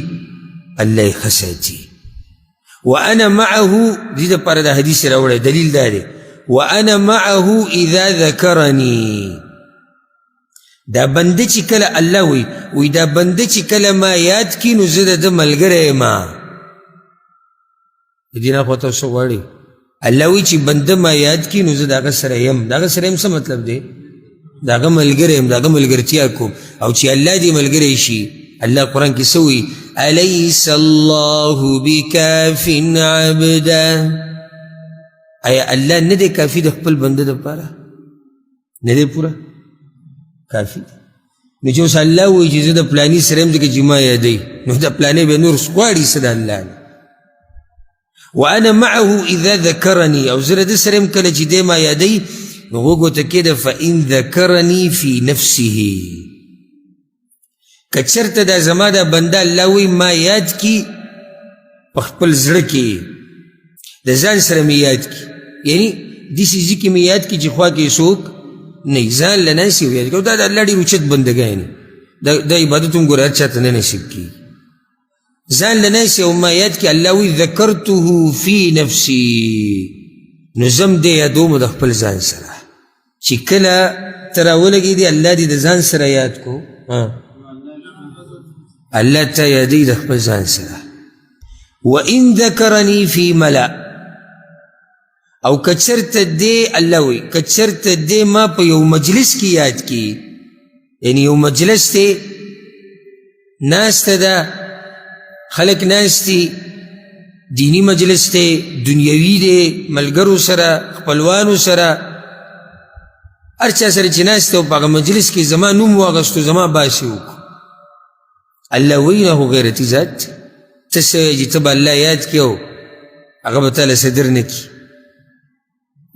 الله یې ښه ساتي وانا معه دې دپاره دا حدیث یې راوړی دلیل دا دی وانا معه اذا ذکرني دا بنده چې کله الله وی دا بنده چې کله ما یاد کړي نو زه د ده ملګری یم د دې نه خو تاسو غواړئ الله وی چې بنده ما یاد کړي نو زه د هغه سره یم د هغه سره یم څه مطلب دی د هغه ملګری یم د هغه ملګرتیا کوم او چې الله دې ملګری شي الله قرآن کې څه وایي الیس الله بکاف عبده آیا الله نه دی کافي د خپل بنده دپاره نه دی پوره کافي نو چې اوس الله وایي چې زه د پلاني سره یم ځکه چې ما یادوي نو د پلانې به نور غواړي څه د الله نه وانا معه اذا ذکرني او زه د ده سره یم کله چې دی ما یادوي نو غوږ ورته کېده فان ذکرني فی نفسه که چېرته دا زما دا بنده الله وایي ما یاد کړي په خپل زړه کې د ځان سره مې یاد کړي یعنی داسې ځای کې مې یاد کړي چې خوا کې څوک نه ځان له ناسې یاد کړي دا د الله ډېر اوچت بندګان دا عبادت هم ګوره هر چا ته نه نصیب کېږي ځان له ناسې او ما یاد کړي الله وایي ذکرته فی نفسي نو زه هم دې یادوم د خپل ځان سره چې کله ته راولګېدې الله دې د ځان سره یاد کو الله ته یادوي د خپل ځان سره وان ذکرني فی ملأ او کچرته دې الله وایي کچرته دې ما په یو مجلس کې یاد کړي یعنی یو مجلس دی ناسته ده خلک ناست دي دینی مجلس دی دنیوي دی ملګرو سره خپلوانو سره هر چا سره چې ناست دی او په هغه مجلس کې زما نوم واغستو زما باسي وکړو الله وایي نه خو غیرتي ذات ته څه وایي چې ته به الله یاد کړي او هغه به تاله صدر نه کړي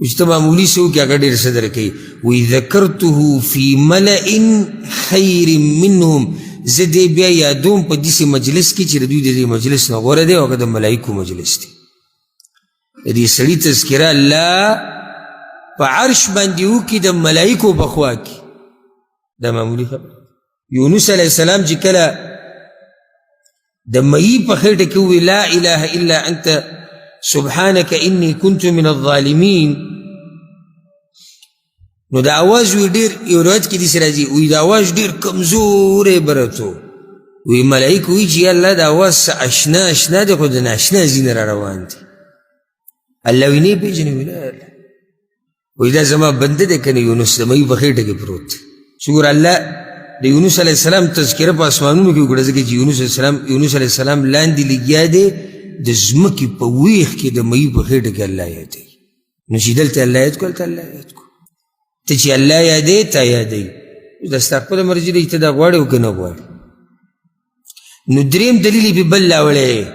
چې ته معمولي څه وکړي هغه ډېر صدر کوي وی ذکرته فی ملئ خیر منهم زه دې بیا یادوم په داسې مجلس کې چې د دوی د دې مجلس نه غوره دی او هغه د ملایکو مجلس دی. د دې سړي تذکره الله په عرش باندې وکړي د ملایکو په خوا کې. دا معمولي خبره. یونس علیه السلام چې کله د مئی په خېټه کې ووی لا اله الا انت سبحانك انی كنت من الظالمین، نو دا آواز وی ډېر، یو روایت کې داسې راځي وی دا آواز ډېر کمزوری برته وی ملایکو وی چې یا الله دا آواز څه اشنا اشنا دی خو د ناشنا ځینې را روان دی. الله وی نه یې پېژنې؟ وی نه وی دا زما بنده دی که نه یونس د مئی په خېټه کې پروت دی. شکر الله د یونس علیه السلام تذکره په اسمانونو کې وکړه ځکه چې یونس علیه السلام لاندې لګیا دی د ځمکې په ویښ کې د مئی په خېټه کې الله یادوي. نو چې دلته الله یاد کړو هلته الله یاد کړو. ته چې الله یادوي تا یادوي. دا ستا خپله مرجي دی چې ته دا غواړې او که نه غواړې. نو دریم دلیل یې پې بل راوړی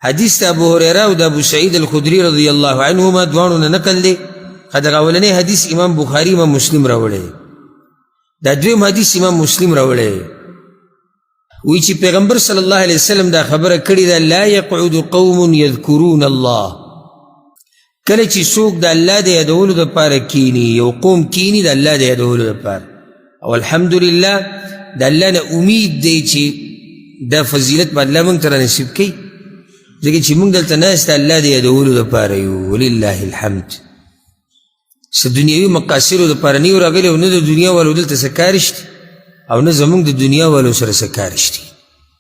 حدیث د ابو هریره او د ابو سعید الخدري رضی الله عنهما دواړو نه نقل دی. دغه اولنی حدیث امام بخاري امام مسلم راوړی، دا دویم حدیث امام مسلم راوړی. وی چې پیغمبر صلی الله علیه وسلم دا خبره کړې ده لا یقعد قوم یذکرون الله، کله چې څوک د الله د یادولو دپاره کیني، یو قوم کیني د الله د یادولو دپاره، او الحمدلله د الله نه امید دی چې دا فضیلت به الله موږ ته رانصیب کوي، ځکه چې موږ دلته ناست د الله د یادولو دپاره یو. ولله الحمد. څه دنیوي مقاصدو دپاره نه یو راغلي او نه د دنیا والو دلته څه کار شته او نه زمونږ د دنیا والو سره څه کار شته.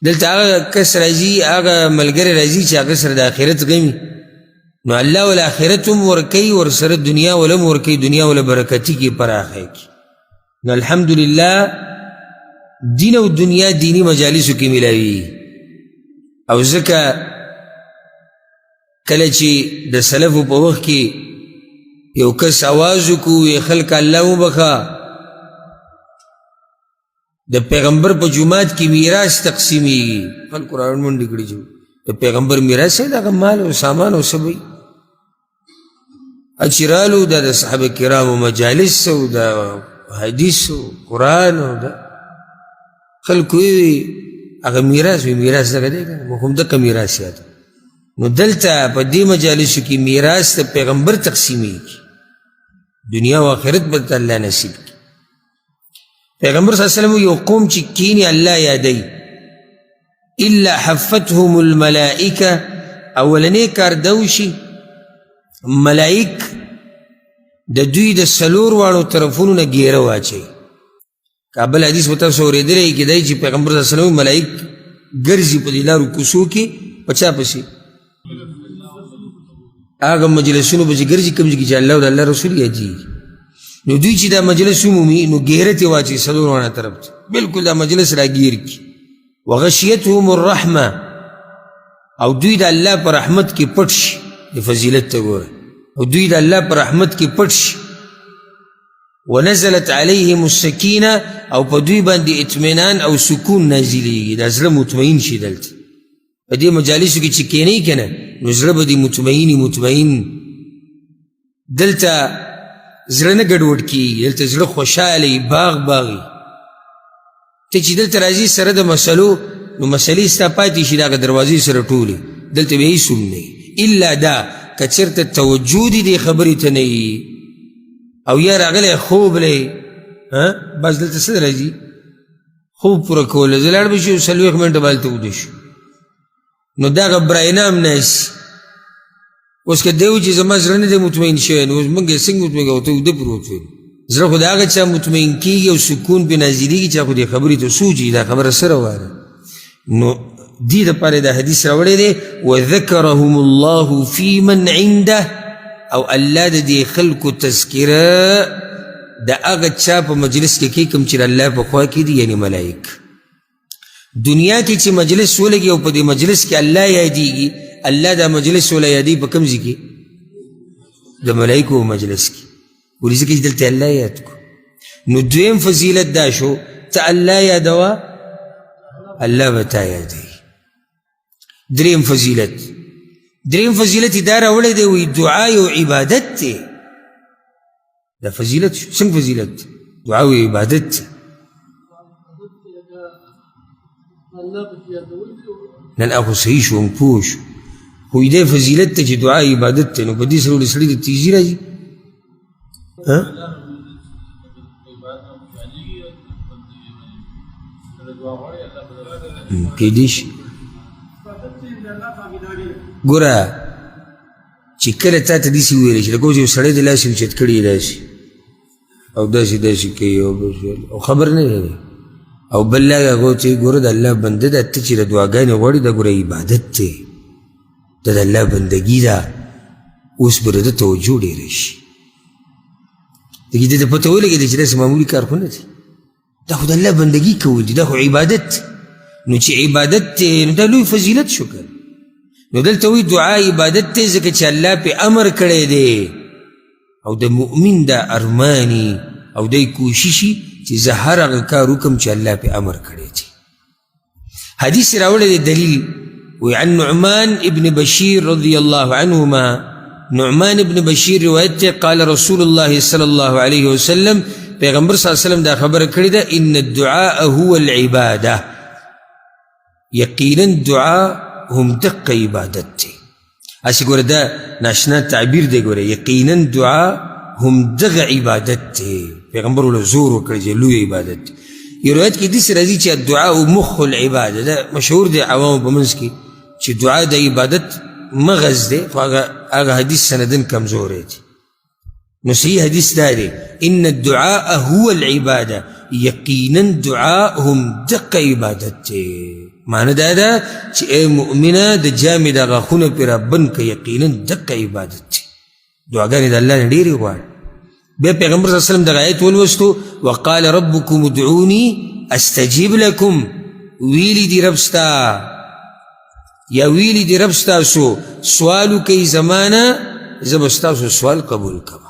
دلته هغه کس راځي، هغه ملګری راځي چې هغه سره د آخرت غمي، نو الله ول آخرت هم ورکوي، ورسره دنیا ول هم ورکوي، دنیا ول برکتي کړي، پراخه کړي. نو الحمدلله دین او دنیا دینی مجالسو کې ملاوي. او ځکه کله چې د سلفو په وخت کې یو کس آواز وکړو خلک الله وبخه، د پیغمبر په جماعت کې میراث تقسیمیږي، خلکو راونډې کړي چې د پیغمبر میراث دی، دغه مال او سامان او څه به وي. چې رالو دا د صحابه کرامو مجالس او د حدیث او قرآن او د خلکو وي هغه میراث وي، میراث دغه دی که نه، موږ هم دغه میراث یاد. نو دلته په دې مجالسو کې میراث د پیغمبر تقسیمیږي، دنیا او آخرت به ته الله نصیب کړي. پیغمبر صلی اللہ علیہ وسلم یو قوم چې کینی الله یادی الا حفتهم الملائکه، اولنی کار دوشي ملائک د دوی د څلور واړو طرفونو نه ګیره واچوي. کابل حدیث به تاسو اورېدلی کېدی چې پیغمبر صلی الله علیه وسلم ملائک ګرځي په دې لارو کوڅو کې په چا پسې هغه مجلسونو پسې ګرځي کوم ځای کې چې الله او د الله رسول یادېږي. نو دوی چې دا مجلس ومومي نو ګیره ترې واچوي څلور واړه طرف ته، بلکل دا مجلس راګیر کړي. وغشیتهم الرحمه، او دوی د الله په رحمت کې پټ شي. د فضیلت ته ګوره، او دوی د الله په رحمت کې پټ شي. ونزلت علیهم السکینه، او په دوی باندې اطمینان او سکون نازلیږي، دا زړه مطمئن شي. دلته په دې مجالسو کې چې کینی که نه نو زړه به دې مطمئن دلته زړه نه ګډوډ کېږي، دلته زړه خوشحاله باغي. ته چې دلته راځي سره د مسلو، نو مسلې ستا پاتې شي د هغه دروازې سره ټولې، دلته به هېڅ هم نه الا دا که چېرته توجه دې دې خبرې ته نه وي او یا راغلی خوب دی، بس دلته څه راځي خوب پوره کوله، زه لاړ به شي 40 منټه به هلته وده شو، نو دغه براینا هم ناسي. اوس که دی و چې زما زړه نه دی مطمئن شوی، نو اوس موږ یې څنګه مطمئن کوو؟ ته وده پروت وی، زړه خو د هغه چا مطمئن کېږي او سکون پې نازلېږي چې هغه دې خبرې ته سوچي دا خبره څه روانه. نو دې دپاره دا حدیث راوړی دی وذکرهم الله فی من عنده، او الله د دې خلکو تذکره د هغه چا په مجلس کې کوي کوم چې د الله په خوا کې دي، یعنی ملائک. دنیا کې چې مجلس ولګي او په دې مجلس کې الله یادېږي، الله دا مجلس ولا یادی په کوم ځای کې؟ د ملائکو مجلس کې. ولې ځکه چې دلته الله یاد کو. نو دویم فضیلت دا شو ته الله یادوه الله به تا یادوي. دریم فضیلت دا راوړی دی وایي دعا یو عبادت دی. دا فضیلت شو. څنګه فضیلت؟ دعا یو عبادت دی. نن اخو صحیح شو پوه شو خو دې فضیلت ته چې دعا عبادت ته نو په دې سره سړي د تیزی راځي کېدای شي ګوره چې کله تا ته داسې وویلی چې لکه اوس یو سړی د لاسې اوچت کړي یې داسې او داسې داسې کوي او خبر نه دی او بل لا هغه ته ګوره د الله بنده ده ته چې د دعاګانې غواړي دا ګوره عبادت دی دا د الله بندګي ده اوس به د توجه ډېره شي دګي د پته ولګېده چې داسې معمولي کار خو نه دی دا خو د الله بندګي کول دي دا خو عبادت نو چې عبادت دی نو دا لوی فضیلت شو که نو دلته وی دعا عبادت دی ځکه چې الله پې امر کړی دی او د مؤمن دا ارمانی او دی کوششي چې زه هر هغه کار وکړم چې الله پې امر کړی دی حدیث راوړی دی دلیل وی عن نعمان ابن بشیر رضی الله عنهما نعمان ابن بشیر روایت دی قال رسول الله صلی الله علیه وسلم پیغمبر صلی اللہ علیہ وسلم دا خبر کړی ده ان الدعاء هو العباده یقینا دعا هم دق عبادت دی اسی ګوره دا ناشنا تعبیر دی ګوره یقینا دعا هم دغه عبادت دی پیغمبر ولا زور وکړي چې لوی عبادت دی یو روایت کې داسې راځي چې الدعاء مخ العباده دا مشهور دی عوامو په منځ کې چې دعا د عبادت مغز دی خو هغه حدیث سندن کمزوری دی نو صحیح حدیث دا دی ان الدعاء هو العباده یقینا دعا هم دق عبادت دی معنی دا ده چې ای مؤمنه د جامې د غاښونه پرې رابند که یقینا دقه عبادت دی دعاګانې د الله نه ډېرې غواړي بیا پیغمبر صلی الله علیه وسلم دغه آیت ولوستو وقال ربکم ادعوني استجیب لکم ویلی دی رب ستا یا ویلی دی رب ستاسو سوال وکئ زمانه زه به ستاسو سوال قبول کړم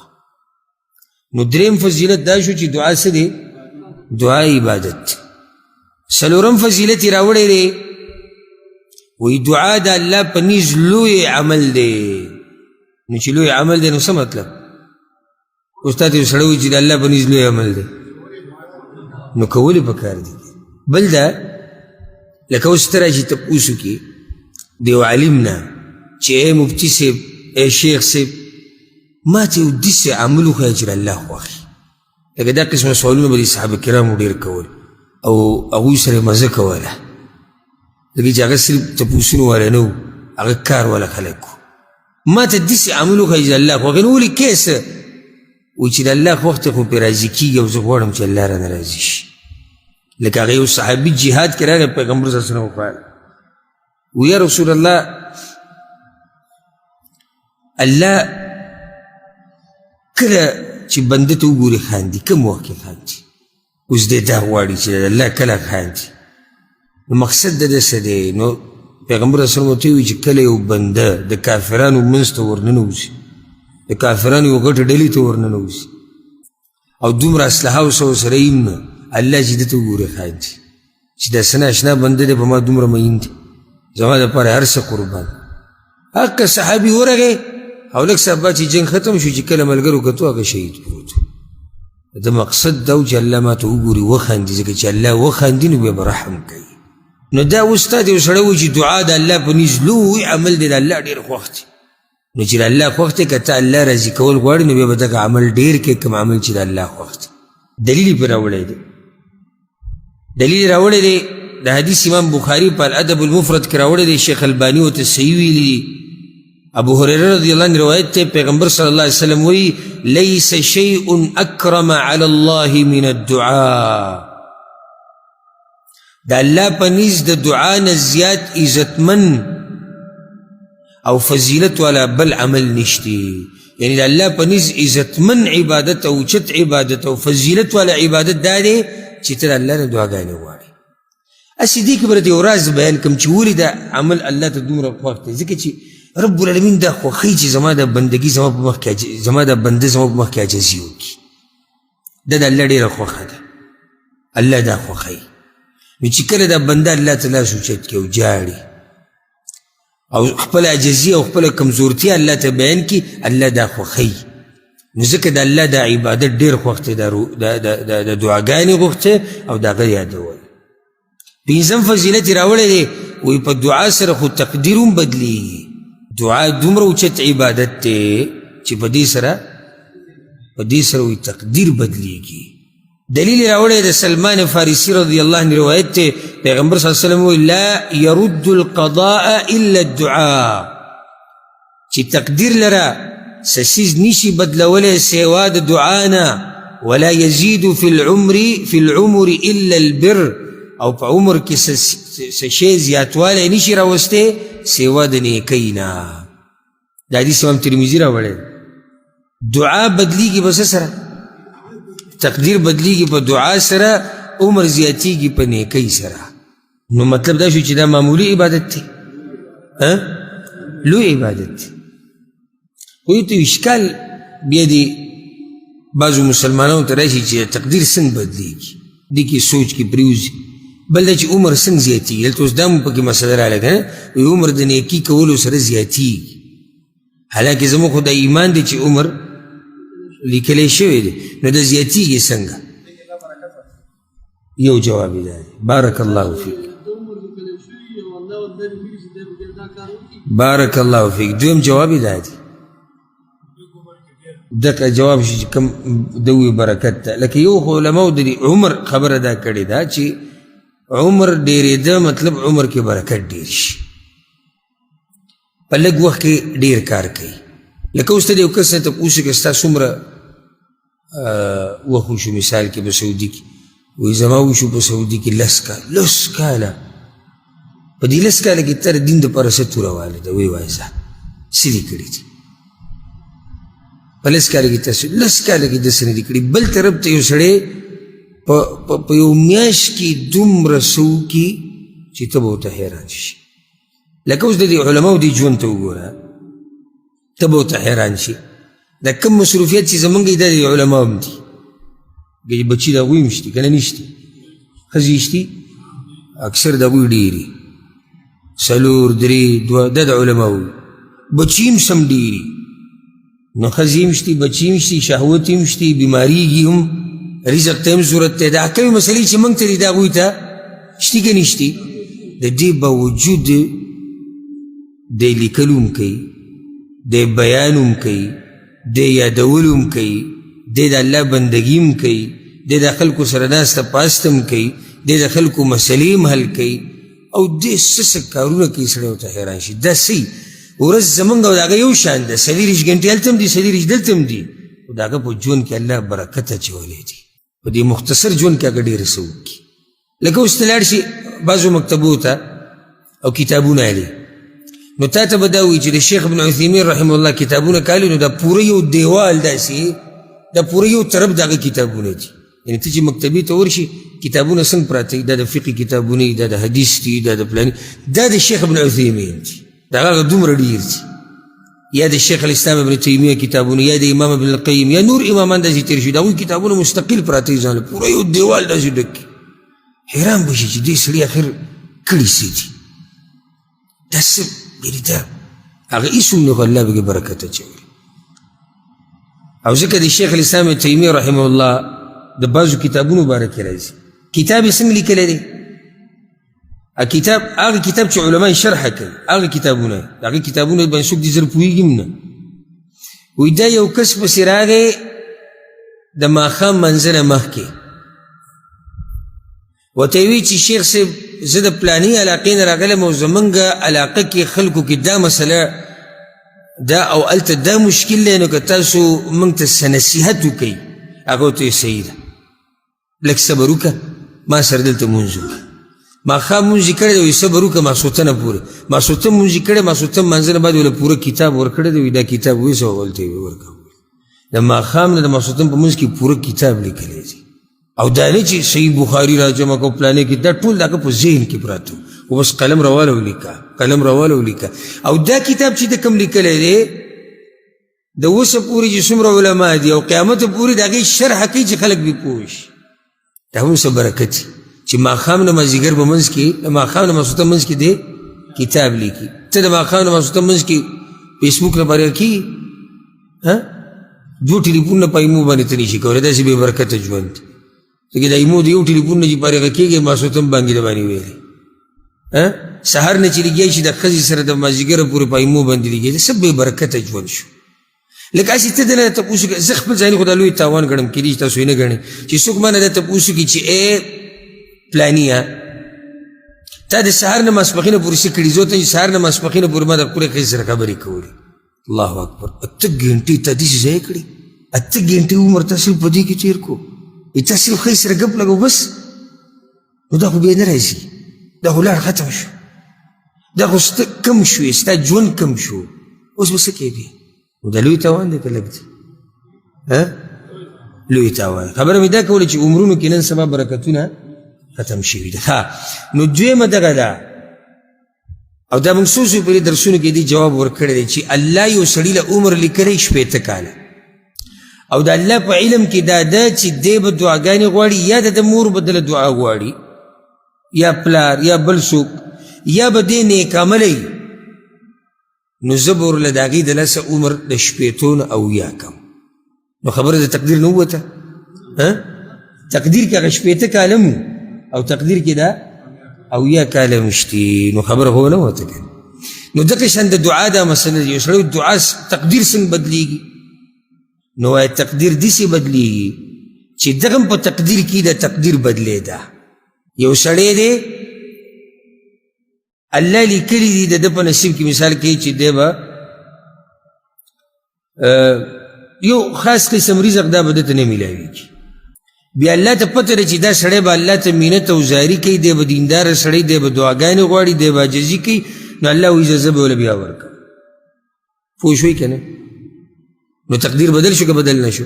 نو دریم فضیلت دا شو چې دعا څه دی دعا عبادت سلورم فضیلت یې راوړی دی وی دعا د الله په نیز لوی عمل دی نو چې لوی عمل دی نو څه مطلب اوس تا ته یو سړی وایي چې د الله په نیز لوی عمل دی نو کول یې پکار دي بل دا لکه اوس ته راشي تپوس وکړي د یو عالم نه چې ای مفتي صاحب ای شیخ صاحب ما ته یو داسې عمل وښیه چې د الله خوښ لکه دا قسمه سوالونه به د صحابه کرامو ډېر کول او هغوی سره مزه کوله لکه چې هغه صرف تپوسونه والا نه و هغه کار والا خلک و ما ته داسې عمل وښیه چې د الله خوښ نو ولې کیسه وایي چې د الله خوښ ته خو پرې راضي کېږي او زه غواړم چې الله رانه راضي شي لکه هغه یو صحابي جهاد کې راغی پیغمبر صلی الله علیه وسلم وفرمایل ویا رسول الله الله کله چې بنده ته وګوري خاندي کوم وخت کې خاندي اوس دې دا غواړي چې الله کله خاندي نو مقصد د دې څه دی نو پیغمبر صلی الله علیه وسلم ورته وایي چې کله یو بنده د کافرانو منځ ته ورننوځي د کافرانو یو غټه ډلې ته ورننوځي او دومره اسلحه ورسره سره یي نو الله چې ده ته وګوري خاندي چې دا څه ناشنا بنده دی په ما دومره مین دی زما دپاره هر څه قربان هغه صحابي ورغی او لږ څه بعد چې جنګ ختم شو چې کله ملګرو کتو هغه شهید پروت د مقصد دا و چې الله ما ته وګوري وخاندي ځکه چې الله وخاندي نو بیا به رحم کوي نو دا اوس تا ته یو سړی وایي چې دعا د الله په نیز لوی عمل دی د الله ډېر خوښ دی نو چې د الله خوښ دی که ته الله راضي کول غواړې نو بیا به دغه عمل ډېر کوې کوم عمل چې د الله خوښ دی دلیل یې پرې راوړی دی دلیل یې راوړی دی د حدیث امام بخاري په الادب المفرد کې راوړی دی شیخ الباني ورته صحیح ویلي دي ابو هريره رضی الله عنه روایت ته پیغمبر صلی الله علیه وسلم وی ليس شيء اکرم علی الله من الدعاء د الله په نزد د دعا نه زیات عزتمن او فضیلت والا بل عمل نشتی یعنی د الله په نزد عزتمن عبادت او چت عبادت او فضیلت والا عبادت دا دی چې ته الله نه دعاګانې غواړې اسی دې کې به یو راز بیان کوم چې ولې دا عمل الله ته دومره خوښ دی ځکه چې رب العالمین دا خوښوي چې زما د بندګي زما په مخ کې زما د بنده زما په مخ کې عاجزي وکړي دا د الله ډېره خوښه ده الله دا خوښوي نو چې کله دا بنده الله ته لاس اوچت کړي او جاړي او خپل عاجزي او خپله کمزورتیا الله ته بیان کړي الله دا خوښوي نو ځکه د الله دا عبادت ډېر خوښ دی د دعاګانې غوښته او د هغه یادول پنځم فضیلت یې راوړی دی وایي په دعا سره خو تقدیر هم بدلیږي. دعا دومره اوچت عبادت دی چې په دې سره وایي تقدیر بدلیږي. دلیل راوړی د سلمان فارسی رضی الله عنه روایت دی، پیغمبر صلی الله علیه وسلم وایي لا يرد القضاء الا الدعاء، چې تقدیر لره سسیز نشي بدلولی سوا د دعا نه. ولا يزيد في العمر الا البر، او په عمر کې سشی زیاتوالی نشي راوستی سوا د نیکۍ نه. دا حدیث امام ترمذي راوړی. دعا بدلیږي په څه سره؟ تقدیر بدلیږي په دعا سره، عمر زیاتیږي په نیکۍ سره. نو مطلب دا شو چې دا معمولی عبادت دی، لوی عبادت دی. خو یو ته اشکال بیا دی بعضو مسلمانانو ته راشي چې تقدیر څنګه بدلیږي، دې کې سوچ کې پریوځي. بل دا چې عمر څنګه زیاتیږي، هلته اوس دا هم پکې مسله راغله که نه، وایي عمر د نیکي کولو سره زیاتیږي. حالانکې زموږ خو دا ایمان دی چې عمر لیکلی شوی دی، نو دا زیاتیږي څنګه؟ یو جواب یې دا دی. بارک الله فیک، بارک الله فیک. دویم جواب یې دا دی، دغه جواب شي چې کوم د وی برکت ته. لکه یو خو علماو د عمر خبره دا کړې ده چې عمر ډېرېده مطلب عمر کې برکت ډېر شي، په لږ وخت کې ډېر کار کوي. لکه اوس ته د یو کس نه تپوس وکړه ستا څومره وخت وشو، مثال کې په سعودي کې وایي زما وشو په سعودي کې 10 کاله. په دې 10 کاله کې تا د دین دپاره څه توره والی ده؟ ویې وایه ځه څه دې کړي دي په 10 کاله کې؟ تاسو 10 کاله کې داسې نه دي کړي. بل طرف ته یو سړی په یو میاشت کې دومره څه وکړي چې ته به ورته حیران شي. لکه اوس د دې علماو دې ژوند ته وګوره، ته به ورته حیران شي. دا کم مصروفیت چې زمونږ دا د علماو هم دي، بچي د هغوی هم شتي که نه نشتي، ښځې شتي اکثر د هغوی ډېري 4 3 2 دا د علماو بچي هم سم ډېري. نو ښځې هم شتي، بچي هم شتي، شهوت هم شتي، بیماریږي هم، رزق ته هم ضرورت دی. دا کومې مسلې چې موږ ته دي د هغوی ته شتي که نشتي. د دې باوجود دی لیکلو هم کوي، دی بیان هم کوي، دی یادولو هم کوي، دی د الله بندګي هم کوي، دی د خلکو سره ناسته پاسته هم کوي، دی د خلکو مسلې هم حل کوي، او دی څه کارونه کوي سړی ورته حیران شي. دا صحیح ورځ زمونږ او د هغه یو شان ده، 24 ګنټې هلته هم دي، 24 دلته هم دي، خو د هغه په ژوند کې الله برکت اچولی دي. په دې مختصر ژوند کې هغه ډېره څه وکړي. لکه اوس ته لاړ شي بعضو مکتبو ته او کتابونه یې نو تا ته به دا وایي چې د شیخ ابن عثیمین رحمه الله کتابونه کالي، نو دا پوره یو دیوال داسې، دا پوره یو طرف د هغه کتابونه دي. یعنې ته چې مکتبې ته ورشي کتابونه څنګه پراته دي، دا د فقه کتابونه دي، دا د حدیث دي، دا د فلاني، دا د شیخ ابن عثیمین دي، دا هغه دومره ډېر دي. یا د شیخ الاسلام ابن تیمیه کتابونه، یا د امام ابن القیم، یا نور امامان داسې تېر شوي، د هغوی کتابونه مستقل پراته دي ځان له، پوره یو دیوال داسې ډک. حیران به شي چې دې سړي اخر کړي څه دي، دا څه یعنې دا هغه هېڅ هم نه خو الله پکې برکت اچوي. او ځکه د شیخ الاسلام ابن تیمیه رحمه الله د بعضو کتابونو باره کې راځي. کتاب یې څنګه لیکلی دی؟ کتاب هغه کتاب چې علما شرحه کوي، هغه کتابونه هغه کتابونه باندې څوک دې زر پوهېږي هم نه. وایي دا یو کس پسې راغی د ماښام منځه نه مخکې، ورته یې وایي چې شیخ صاحب زه د پلاني علاقې نه راغلم او زمونږ علاقه کې خلکو کې دا مسله دا او هلته دا مشکل دی، نو که تاسو موږ ته څه نصیحت وکئ. هغه ورته وایي صحیح ده، لږ صبر وکړه، ما سره دلته مونځ وکړه. ماښام مونځ یې کړی دی، وایي صبر وکړه ماسخوتنه پورې. ماسخوتن مونځ یې کړی، ماسخوتن مانځه نه بعد وله پوره کتاب ورکړی دی. وایي دا کتاب ویسه ولته یې ورکړه. د ماښام نه د ماسخوتن په منځ کې پوره کتاب لیکلی دی. او دا نه چې صحیح بخاري را جمع کو پلانې کې، دا ټول د هغه په ذهن کې پراته و، بس قلم راواله ولیکه، قلم راواله ولیکه. او دا کتاب چې د کوم لیکلی دی د اوسه پورې چې څومره علما دي او قیامت پورې د هغې شرحه کوي چې خلک بې پوه شي. دا هم څه برکت دي چې ماښام نه مازدیګر په منځ کې، د ماښام نه ماسخوتن منځ کې دی کتاب لیکي. ته د ماښام نه ماسخوتن منځ کې فیسبوک نه پاره کېږي، دوه ټلیفون نه په ایمو باندې ته نشي کولی، داسې بې برکته ژوند. ځکه د ایمو د یو ټلیفون نه چې پارېغه کېږي ماسخوتن باندې د باندې ویلې سهار نه چې لګیا شي د ښځې سره د مازدیګره پورې په ایمو باندې لګیا دی څه بې برکته ژوند شو. لکه هسې ته دنه تپوس وکړه، زه خپل ځاني خو دا لوی تاوان ګڼم، کېدای شي تاسو یې نه ګڼئ چې څوک مانه دا تپوس وکړي چې پلانیه تا د سهار نه ماسپښینه پورې څه کړي، زه ورته چې سهار نه ماسپښینه پورې ما د خپلې ښځې سره خبرې کولې. الله اکبر، 8 ګنټې تا داسې ضایع کړي، 8 ګنټې عمر تاسو په دې کې تېر کړو، تاسو ښځې سره ګپ لګو بس، نو دا خو بیا نه راځي، دا خو لاړ ختم شو، دا خو ستا کم شوې، ستا ژوند کم شو، اوس به څه کېږي؟ نو دا لوی تاوان دی که لږ دی؟ لوی تاوان. خبره مې دا کوله چې عمرونو کې نن سبا برکتونه ختم شوي ده. نو دویمه دغه ده، او دا موږ څو څو پرې درسونو کې دې جواب ورکړی دی چې الله یو سړي له عمر لیکلی 80 کاله، او د الله په علم کې دا ده چې دی به دعاګانې غواړي، یا د مور به دله دعا غواړي، یا پلار یا بل څوک، یا به دې نیک عملی، نو زه به ورله د هغې د لاسه عمر د 80 نه 80 کم. نو خبره د تقدیر نه ووته، تقدیر کې هغه 80 کاله مو او تقدیر کې دا 80 کاله مشتي، نو خبره خو نه وته که. نو دغه شان د دعا دا مسله دی، یو سړی دعا تقدیر څنګه بدلیږي؟ نو وایي تقدیر داسې بدلیږي چې دغه په تقدیر کې د تقدیر بدلېده. یو سړی دی الله لیکلی دی د ده په نصیب کې، مثال کوي چې دی به یو خاص قسم رزق دا به ده ته نه میلاویږي، بیا الله ته پته ده چې دا سړی به الله ته مینت او زاري کوي، دی به دینداره سړی، دی به دعاګانې غواړي، دی به عاجزي کوي، نو الله وایي زه به له بیا ورکړم. پوه شوئ که نه؟ نو تقدیر بدل شو که بدل نه شو؟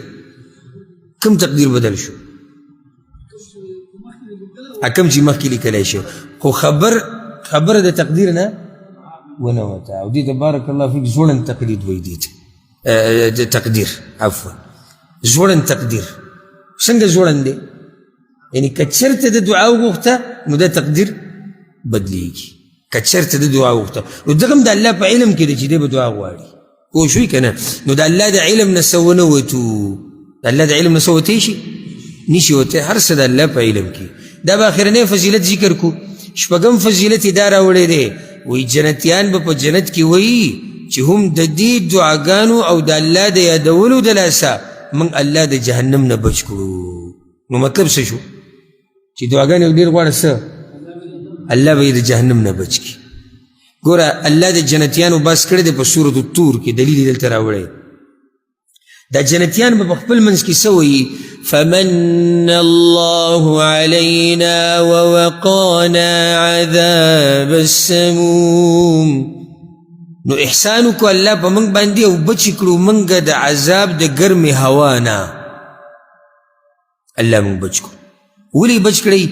کم تقدیر بدل شو؟ کم چې مخکې لیکلی شو، خو خبره د تقدیر نه ونه وته، او دې ته بارک الله فیک زوړن تقلید وایي دې ته، تقدیر عفوا زوړن تقدیر. څنګه زوړن دی؟ یعنی که چېرته د دعا وغوښته نو دا تقدیر بدلیږي، که چېرته د دعا وغوښته، نو دغه هم د الله په علم کې دی چې دی به دعا غواړي. پوه شوئ که نه؟ نو د الله د علم نه څه ونه وتو، د الله د علم نه څه وتی شي؟ نشي وتی، هر څه د الله په علم کې. دا به اخرنی فضیلت ذکر کو. شپږم فضیلت دا راوړی دی، وایي جنتیان به په جنت کې وایي چې هم د دې دعاګانو او د الله د یادولو د لاسه موږ الله د جهنم نه بچ کړو. نو مطلب څه شو؟ چې دعاګانې ډېر غواړه څه؟ الله به یې د جهنم نه بچ کړي. ګوره الله د جنتیانو بحث کړی دی په سورة الطور کې، دلیل یې دلته راوړی. دا جنتیان به په خپل منځ کې څه وایي؟ فمن الله علينا ووقانا عذاب السموم. نو احسان وکړو الله په موږ باندې او بچ کړو موږ د عذاب د ګرمې هوا نه. الله موږ بچ کړو. ولې بچ کړی؟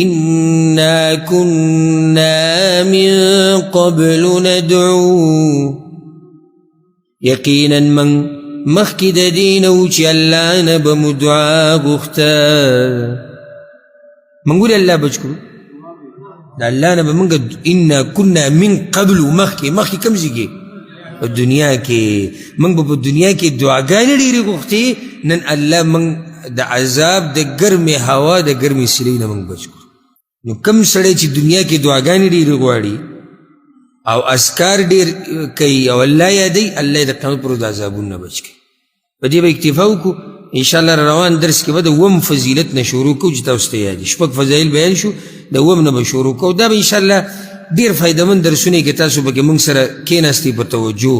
انا كنا من قبل ندعو، یقینا من مخکې د دې نه و چې الله نه به مو دعا غوښته. موږ ولې الله بچ کړو؟ د الله نه به موږ انا كنا من قبل، مخکې کوم ځای کې؟ په دنیا کې. موږ به په دنیا کې دعاګانې ډېرې غوښتې، نن الله موږ د عذاب د ګرمې هوا د ګرمې سیلۍ نه موږ بچ کړو. نو کم سړی چې دنیا کې دعاګانې ډېرې غواړي او اذکار ډېر کوي او الله یادوي، الله یې د قیامت پر ورځ د عذابونو نه بچ کوي. په دې به اکتفا وکړو. انشاءالله روان درس کې به د 9 فضیلت نه شروع کوو چې تاسو ته یاد دي. 6 فضایل بیان شو، د 9 نه به شروع کوو. دا به انشاءالله ډېر فایدهمند درسونه کې تاسو پکې موږ سره کېناستئ په توجه،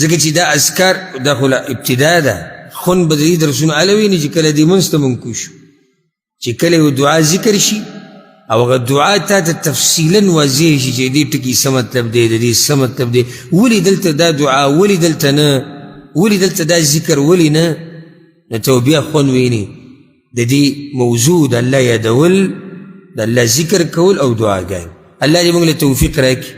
ځکه چې دا اذکار دا خو ابتدا ده. خون به د دې درسونه هله ویني چې کله دې منځ ته موږ کوو شو، چې کله یو دعا ذکر شي او هغه دعا تا ته تفصیلا واضح شي چې دې ټکي څه مطلب دی، د دې څه مطلب دی، ولې دلته دا دعا، ولې دلته نه، ولې دلته دا ذکر، ولې نه، نو ته بیا خوند ویني د دې موضوع د الله یادول، د الله ذکر کول او دعاګانې. الله دې موږ له توفیق راکړي.